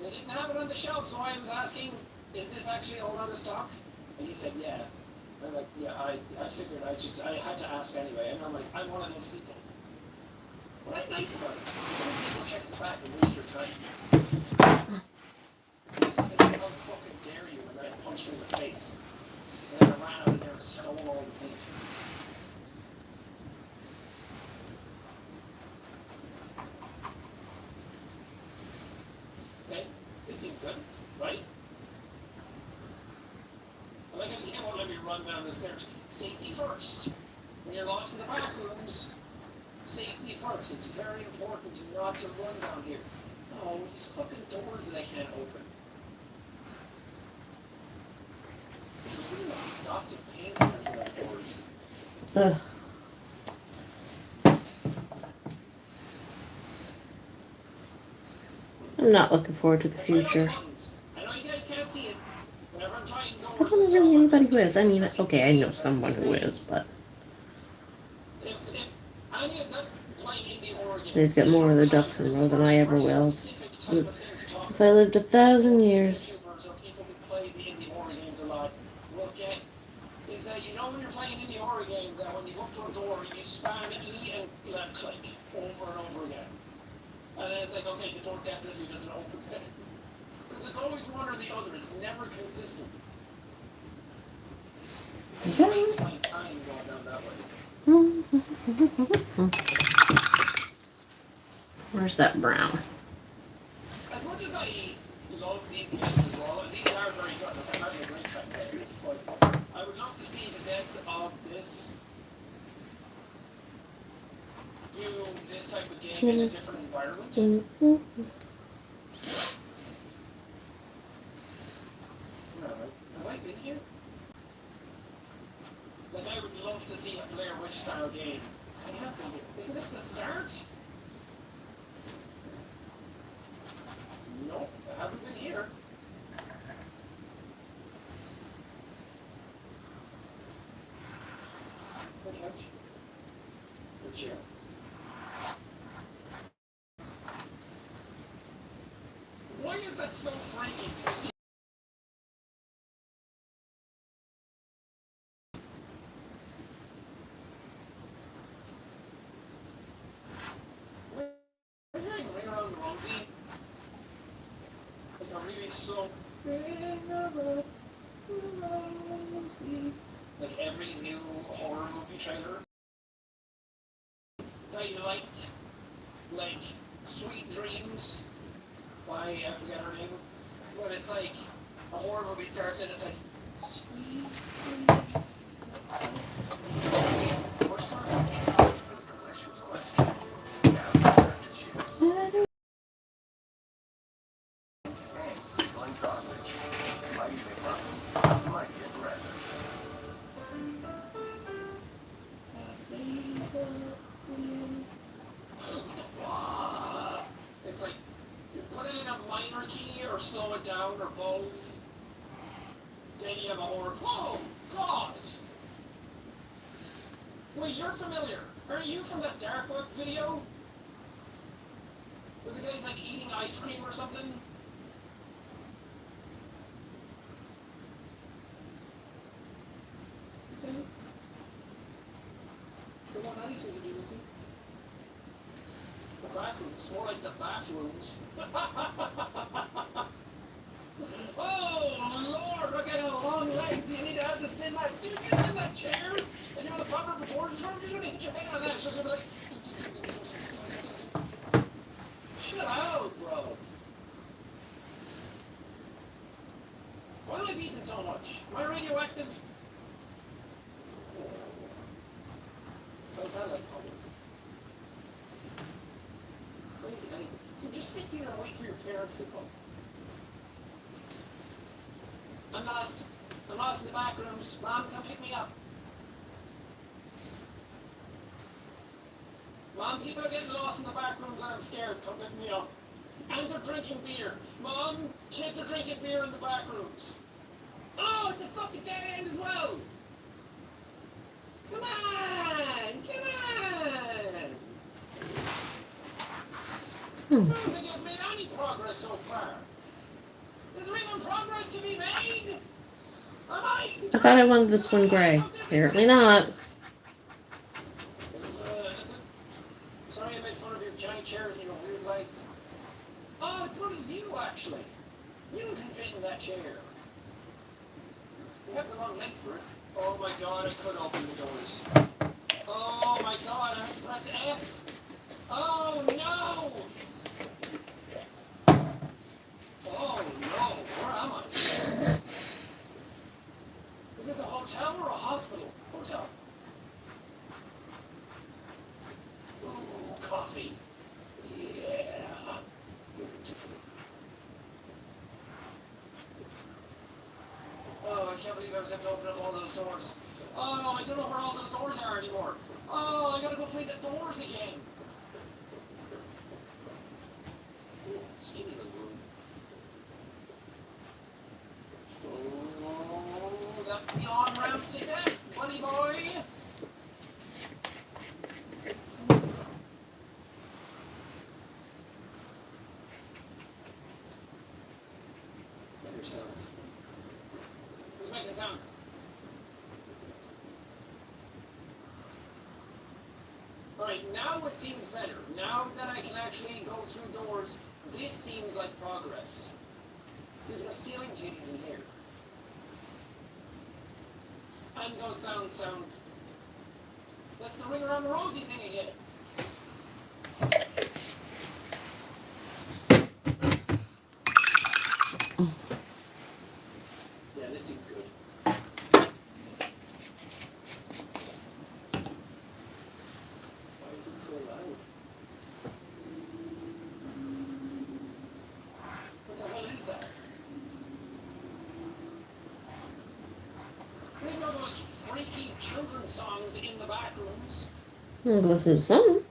Speaker 4: They didn't have it on the shelf, so I was asking, is this actually all out of stock? And he said, yeah. I'm like, yeah, I figured I had to ask anyway. And I'm like, I'm one of those people. But I'm nice about it. I didn't say go check the back and waste your time. They said, how fucking dare you? And then I punched him in the face. And then I ran out of there and stole all the paint. Okay, this seems good, right? I like how the game won't let me run down the stairs. Safety first. When you're lost in the back rooms, safety first. It's very important not to run down here. Oh, these fucking doors that I can't open. There's even dots of paint there for the doors.
Speaker 1: Ugh. I'm not looking forward to the future.
Speaker 4: I know you guys can't see it. Whenever I'm trying
Speaker 1: I
Speaker 4: doors,
Speaker 1: don't know really anybody who is. I mean, okay, I know someone who is, but
Speaker 4: if any of that's playing indie horror games,
Speaker 1: they've got more of their ducks in a row than I ever will. If I lived 1,000 years.
Speaker 4: YouTubers or people who play the indie horror games a lot will get is that you know when you're playing an indie horror game that when you go to a door you spam E and left click over and over again. And then it's like, okay, the door definitely doesn't open then. Because it's always one or the other, it's never consistent. It's wasting my time going down that way.
Speaker 1: Where's that brown?
Speaker 4: As much as I love these games as well, and these are very good, like, I'm having a great time playing this, but I would love to see the depths of this do this type of game in a different environment. Have I been here? Like, I would love to see a Blair Witch style game. I have been here. Isn't this the start? Nope, I haven't been here. chair. Why is that so freaky to see? Are you hearing Ring Around the Rosie? Like a really slow Ring Around the Rosie. Like every new horror movie trailer that you liked. Like Sweet Dreams by, I forget her name. But it's like a horror movie starts and it's like Sweet Dreams.
Speaker 7: Or sausage? It's a delicious question. Now you have to choose. Sizzling sausage. Mighty McMuffin. Mighty aggressive.
Speaker 4: It's like you put it in a minor key or slow it down or both. Then you have a horror. Oh God! Wait, you're familiar. Aren't you from that Dark Web video? Where the guy's like eating ice cream or something? Okay. They want anything to do with it. The back rooms, more like the bathrooms. Oh Lord, look at how long legs you need to have to sit in that. Dude, you sit in that chair and you're the proper proportions from. You're just gonna hit your head on that. It's just gonna be like. Chill out, bro. Why am I beating so much? Am I radioactive? How's that like public? Crazy anything. Dude, just sit here and wait for your parents to come. I'm lost. I'm lost in the back rooms. Mom, come pick me up. Mom, people are getting lost in the back rooms and I'm scared. Come pick me up. And they're drinking beer. Mom, kids are drinking beer in the back rooms. Oh, it's a fucking dead end as well. Come on! Come on! I don't think I've made any progress so far. Is there even progress to be made?
Speaker 1: I thought I wanted this one gray. Apparently not.
Speaker 4: Sorry I made fun of your giant chairs and your weird lights. Oh, it's one of you, actually. You can fit in that chair. You have the wrong legs for it. Oh my God, I could open the doors. Oh my God, I have to press F. Oh no! Oh no, where am I? Is this a hotel or a hospital? Hotel. Ooh, coffee. Yeah. Give it to me. Oh, I can't believe I was able to open up all those doors. Oh, I don't know where all those doors are anymore. Oh, I gotta go find the doors again. Ooh, skinny little room. Oh, that's the on-ramp to death, buddy boy. Maker sounds. Who's making sounds? Alright, now it seems better. Now that I can actually go through doors, this seems like progress. There's no ceiling titties in here. And those sounds sound... That's the Ring Around the Rosie thing again. Yeah, this seems good. Why is it so loud? What the hell is that? I didn't know there was freaky children's songs in the back rooms.
Speaker 1: I'll listen to some.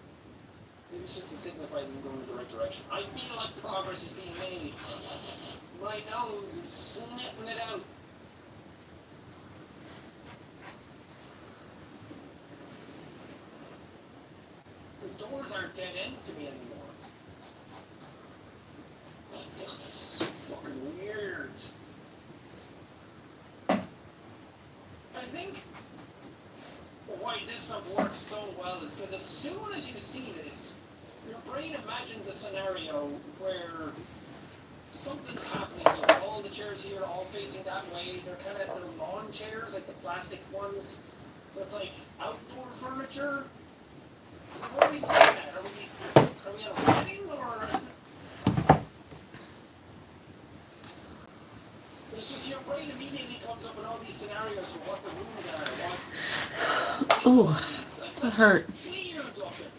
Speaker 4: Maybe it's just to signify them going in the right direction. I feel like progress is being made. My nose is sniffing it out. Because doors aren't dead ends to me anymore. Oh, this is so fucking weird. I think why this stuff works so well is because as soon as you see this, your brain imagines a scenario where something's happening here. All the chairs here are all facing that way. They're lawn chairs, like the plastic ones. So it's like outdoor furniture. It's like, what are we looking at? Are we at a wedding or? It's just your brain immediately comes up with all these scenarios for what the rooms are.
Speaker 1: Oh, that hurt.
Speaker 4: Weird looking.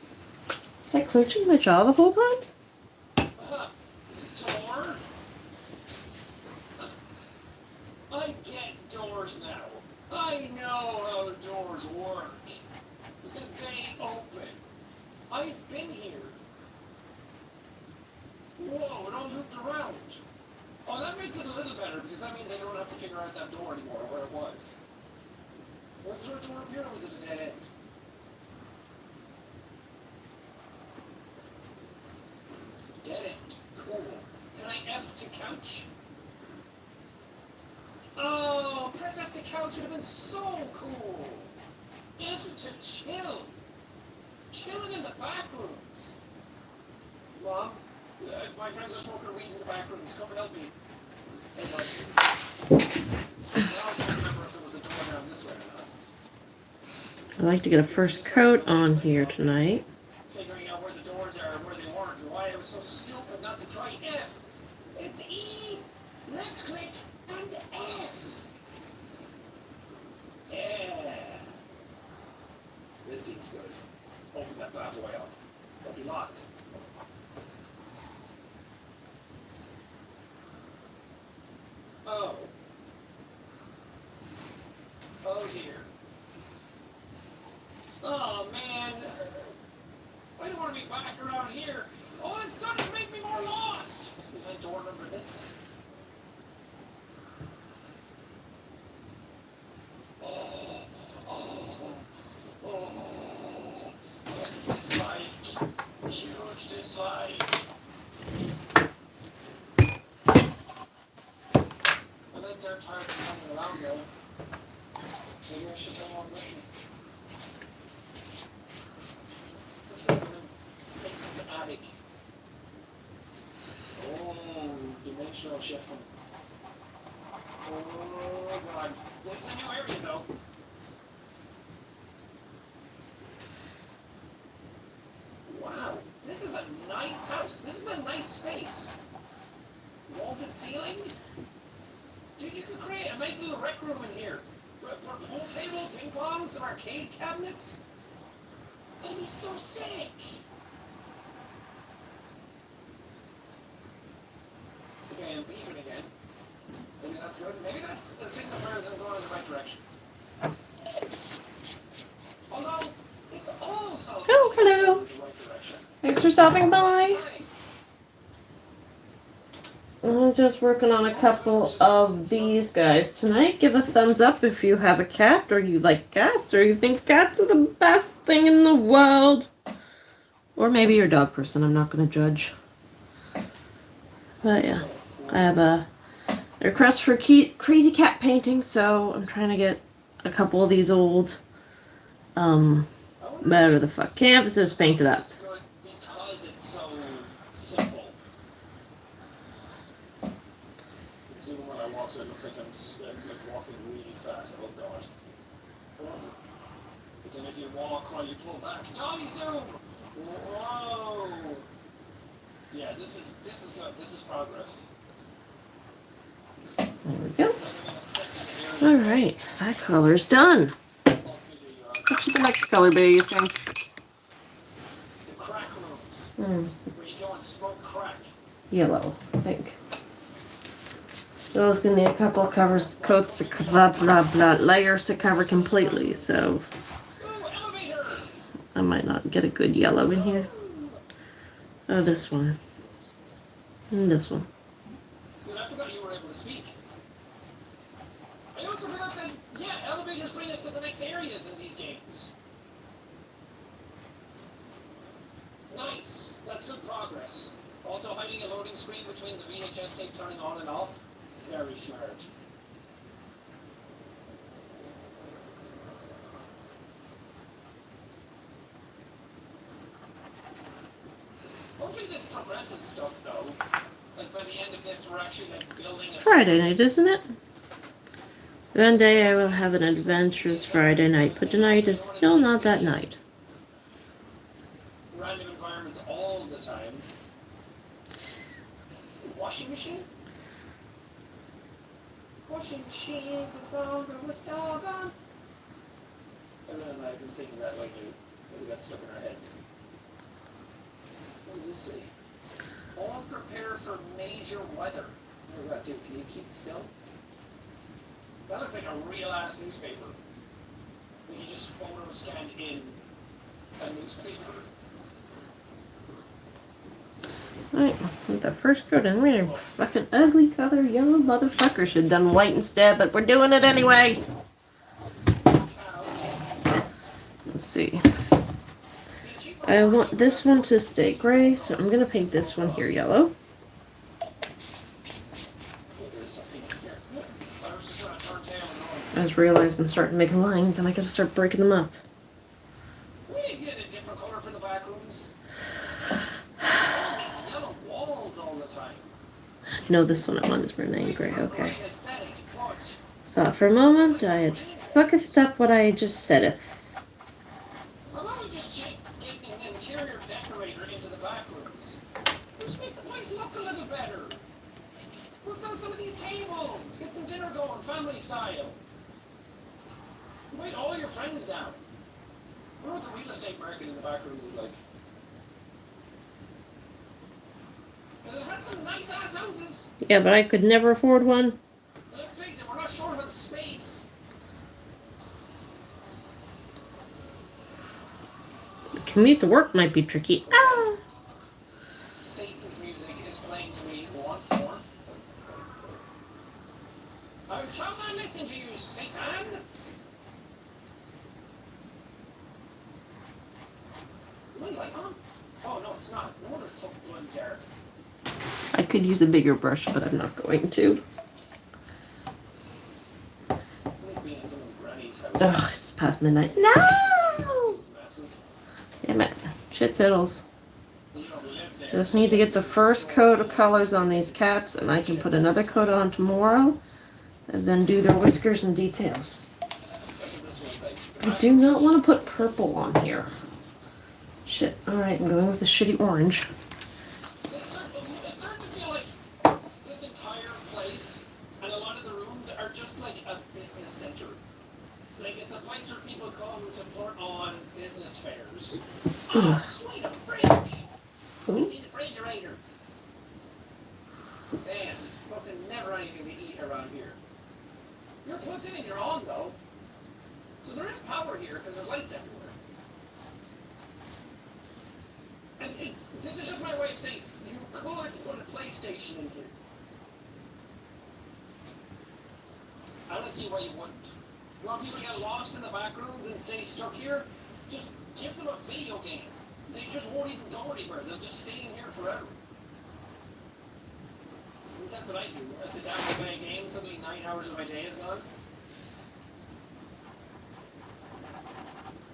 Speaker 1: Was I clenching my jaw the whole time?
Speaker 4: Door? I get doors now. I know how the doors work. They open. I've been here. Whoa, it all looped around. Oh, that makes it a little better because that means I don't have to figure out that door anymore where it was. Was there a door up here or was it a dead end? Dead end. Cool. Can I F to couch? Oh, press F to couch would have been so cool. F to chill. Chilling in the back rooms. Mom, my friends are smoking weed in the back rooms. Come and help me. Hey, bud. Now I can't remember if there was a door down this way or not.
Speaker 1: I'd like to get a first coat on here tonight.
Speaker 4: Figuring out where the doors are and where they weren't, and why I was so stupid not to try F. It's E, left click, and F. Yeah. This seems good. Open that bad boy up. Don't be locked. Oh. Oh dear. Oh man. I don't want to be back around here. All it's done is make me more lost. What's behind door number this one? Dislike. Huge dislike. My legs aren't tired from running around though. Maybe I should go on with me. Let's go in Satan's attic. Oh, dimensional shifting. Oh god. This is a new area though. Wow, this is a nice house. This is a nice space. Vaulted ceiling? Dude, you could create a nice little rec room in here. Put a pool table, ping pong, some arcade cabinets. That'd be so sick. Okay, I'm beeping again. Maybe that's good. Maybe that's a signifier that I'm going in the right direction. Although, it's all felt
Speaker 1: Oh, hello.
Speaker 4: in the right direction.
Speaker 1: Thanks for stopping by. I'm just working on a couple of these guys tonight. Give a thumbs up if you have a cat, or you like cats, or you think cats are the best thing in the world. Or maybe you're a dog person. I'm not going to judge. But yeah, I have a request for crazy cat painting, so I'm trying to get a couple of these old, whatever the fuck, canvases painted up.
Speaker 4: It's good because it's so simple. See, when I walk, so it looks like I'm like walking really fast. Oh god. Ugh. But then if you walk while you pull back, Johnny zoom. Whoa. Yeah, this is good. This is progress.
Speaker 1: There we go.
Speaker 4: It's like I'm in a second area.
Speaker 1: Alright, that color's done.
Speaker 4: I'll figure you out.
Speaker 1: What should the next color be, you think?
Speaker 4: The crack rooms
Speaker 1: Hmm,
Speaker 4: where you go and smoke crack.
Speaker 1: yellow, I think. Those gonna need a couple of coats, blah blah blah, layers to cover completely, so
Speaker 4: Ooh, elevator.
Speaker 1: I might not get a good yellow in here. Oh, this one. And this one.
Speaker 4: Dude, I forgot you were able to speak. I also forgot that, yeah, elevators bring us to the next areas in these games. Nice. That's good progress. Also, hiding a loading screen between the VHS tape turning on and off. Very smart. Hopefully this progressive stuff, though, like by the end of this, we're actually like building a...
Speaker 1: Friday night, isn't it? One day I will have an adventurous Friday night, but tonight is still not that night.
Speaker 4: Random environments all the time. Washing machine? Washing machine is the phone girl was doggone. Everyone and I have been singing that lately because it got stuck in our heads. What does this say? All prepare for major weather. What do that do? Can you keep still? That looks like a real ass newspaper. We could just photo scan in a newspaper.
Speaker 1: Alright, with the first coat in, we're gonna fucking ugly color yellow motherfucker. Should have done white instead, but we're doing it anyway. Let's see. I want this one to stay gray, so I'm gonna paint this one here yellow. I just realized I'm starting to make lines and I gotta start breaking them up.
Speaker 4: We didn't get a different color for the back rooms. All these yellow walls all the time.
Speaker 1: No, this one I want is brunette and gray, okay.
Speaker 4: Great aesthetic, but
Speaker 1: Thought for a moment I had fucketh up what I just saideth.
Speaker 4: how about we just getting an interior decorator into the back rooms? Just make the place look a little better. Let's have some of these tables. Get some dinner going, family style. Invite all your friends down. I wonder what the real estate market in the back rooms is like. Because it has some nice ass houses.
Speaker 1: Yeah, but I could never afford one.
Speaker 4: Let's face it, we're not short on space.
Speaker 1: The commute to work might be tricky. Ah!
Speaker 4: Satan's music is playing to me once more. I shall not listen to you, Satan! Is my light on? Oh, no, it's not. No wonder it's so bloody dark.
Speaker 1: I could use a bigger brush, but I'm not going to.
Speaker 4: I think being in someone's granny's house.
Speaker 1: Ugh, it's past midnight. No!
Speaker 4: Seems massive.
Speaker 1: Damn it. Shit tittles.
Speaker 4: You don't live there.
Speaker 1: Just need to get the first coat of colors on these cats, and I can put another coat on tomorrow, and then do their whiskers and details.
Speaker 4: That's what this one's like.
Speaker 1: I do not want to put purple on here. Shit. Alright, I'm going with the shitty orange.
Speaker 4: It's starting to feel like this entire place and a lot of the rooms are just like a business center. Like it's a place where people come to put on business fairs. Oh, sweet, a fridge!
Speaker 1: Ooh.
Speaker 4: See the refrigerator. Man, fucking never anything to eat around here. You're plugged in and you're on though. So there is power here because there's lights everywhere. And this is just my way of saying you could put a PlayStation in here. I don't see why you wouldn't. You want people to get lost in the back rooms and stay stuck here? Just give them a video game. They just won't even go anywhere. They'll just stay in here forever. At least that's what I do. I sit down and play a game, suddenly 9 hours of my day is gone.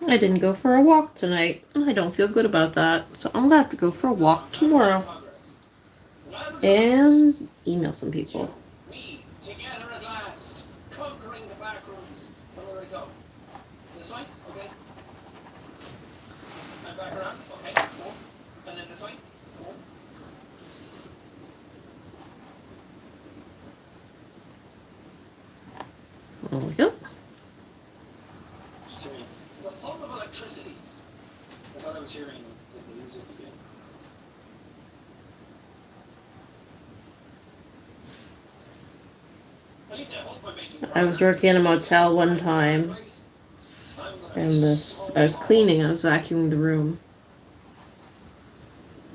Speaker 1: I didn't go for a walk tonight. I don't feel good about that. So I'm gonna have to go for a walk tomorrow. And email some people.
Speaker 4: Me, together at last, conquering the back rooms. Tell me where to go. This way? Okay. And back around? Okay, cool. And then this way? Cool.
Speaker 1: There we go.
Speaker 4: Just hearing the hum of electricity. I thought I was hearing the music again. At least I hope I'm making
Speaker 1: I was working in a motel one time, and I was cleaning, I was vacuuming the room.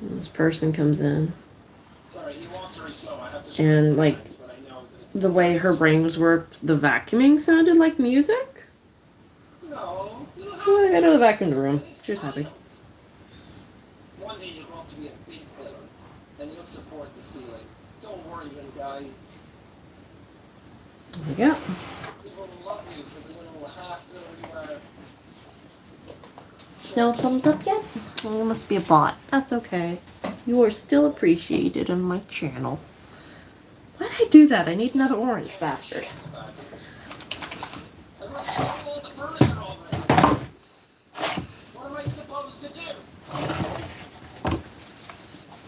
Speaker 1: And this person comes in,
Speaker 4: Sorry, he walks very slow. I have to
Speaker 1: and like,
Speaker 4: but I know that it's
Speaker 1: the way her brain was worked, the vacuuming sounded like music.
Speaker 4: No.
Speaker 1: So I got to vacuum the room. She was happy.
Speaker 4: One day you'll grow up to be a big pillar, and you'll support the ceiling. Don't worry, little guy.
Speaker 1: There we go.
Speaker 4: People will love you for the little half pillar you are.
Speaker 1: No thumbs up yet? Oh, you must be a bot. That's okay. You are still appreciated on my channel. Why did I do that? I need another orange, bastard.
Speaker 4: I will shovel all the furniture already. What am I supposed to do?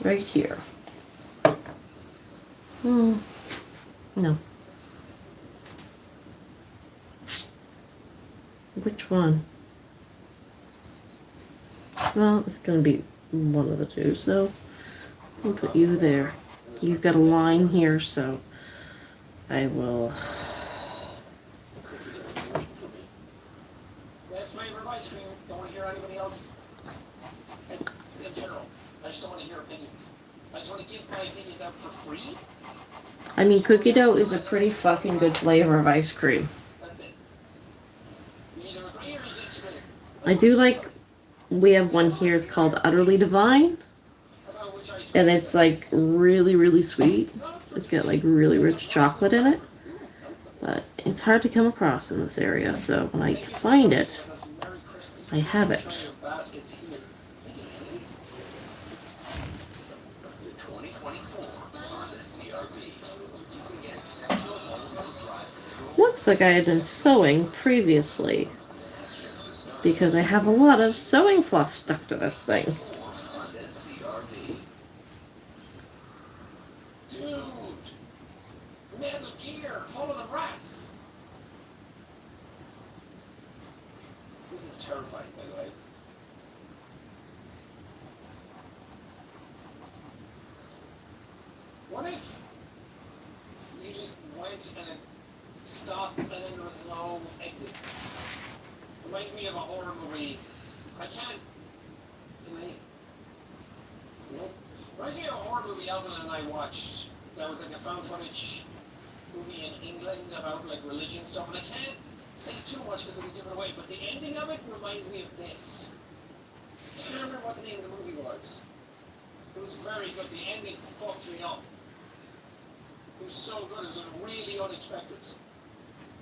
Speaker 1: Right here. No. Which one? Well, it's gonna be one of the two, so we'll put you there. You've got a line here, so I will.
Speaker 4: Waiting for me. Best flavor of ice cream. Don't want to hear anybody else. And in general, I just don't want to hear opinions. I just want to give my opinions out for free.
Speaker 1: I mean, cookie dough is a pretty fucking good flavor of ice cream.
Speaker 4: That's it. You either agree or you disagree.
Speaker 1: I do like. We have one here. It's called Utterly Divine,
Speaker 4: About which ice cream
Speaker 1: and it's like really, really sweet. It's got like really rich chocolate in it, but it's hard to come across in this area. So when I find it, I have it.
Speaker 4: Baskets here.
Speaker 5: The 2024 Honda CR-V. You can get exceptional all-wheel drive control.
Speaker 1: Looks like I had been sewing previously because I have a lot of sewing fluff stuck to this thing.
Speaker 5: Honda CR-V.
Speaker 4: Dude! Metal Gear! Follow the rats! This is terrifying, by the way. What if you just went and it stopped and then there was no exit? Reminds me of a horror movie. I can't. Can I? Nope. Reminds me of a horror movie Alvin and I watched. That was like a found footage movie in England about like religion stuff, and I can't say too much because it'll give it away. But the ending of it reminds me of this. I can't remember what the name of the movie was. It was very good. The ending fucked me up. It was so good. It was really unexpected.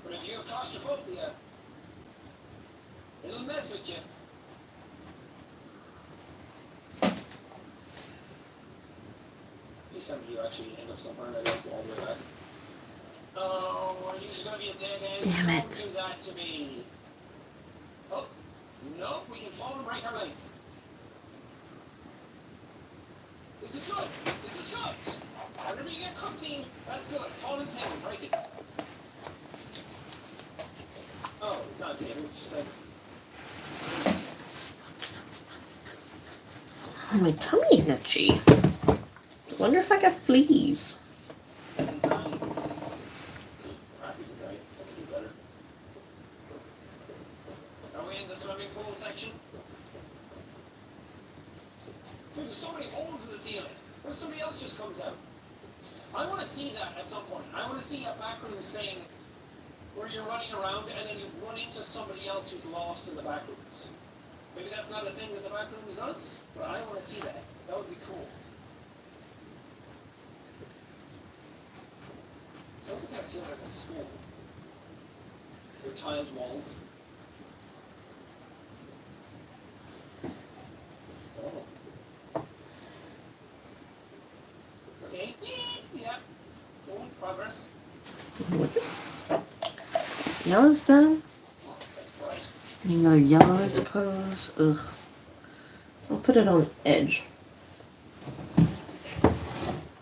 Speaker 4: But if you have claustrophobia, it'll mess with you. Please tell me you actually end up somewhere and I don't go all the way back. Oh, are you just gonna be a dead end?
Speaker 1: Damn it.
Speaker 4: Don't do that to me. Oh, no, we can fall and break our legs. This is good. This is good. Whenever you get cutscene, that's good. Fall and thing, break it. Oh, it's not a table, it's just like.
Speaker 1: Oh, my tummy's itchy. I wonder if I got fleas.
Speaker 4: Design. Crappy design. I could do better. Are we in the swimming pool section? Dude, there's so many holes in the ceiling. What if somebody else just comes out? I want to see that at some point. I want to see a backrooms thing where you're running around and then you run into somebody else who's lost in the backrooms. Maybe that's not a thing that the backrooms does, but I want to see that. That would be cool. It also kind of feels like a school. With tiled walls. Oh. Okay. Yeah. Cool. Progress.
Speaker 1: Yellow's done.
Speaker 4: Oh, that's bright.
Speaker 1: Another yellow, I suppose. Ugh. I'll put it on edge.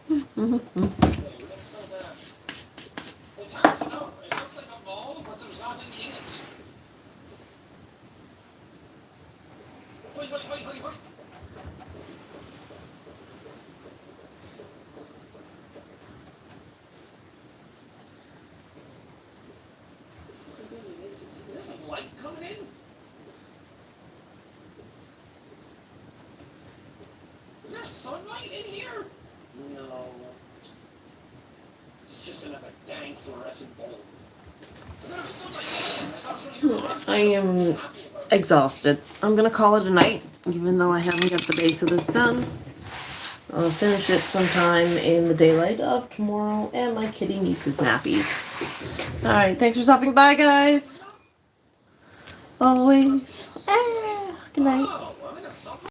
Speaker 4: Okay, that's so bad. It's hard to know. It looks like a mall, but there's nothing in it. Hoi, hoi, hoi, hoi, hoi. What fucking building is this? Is this a light coming in? Is there sunlight in here? No. It's just another dang fluorescent bulb.
Speaker 1: I am exhausted. I'm gonna call it a night, even though I haven't got the base of this done. I'll finish it sometime in the daylight of tomorrow, and my kitty needs his nappies. Alright, thanks for stopping by, guys. Always. Good night.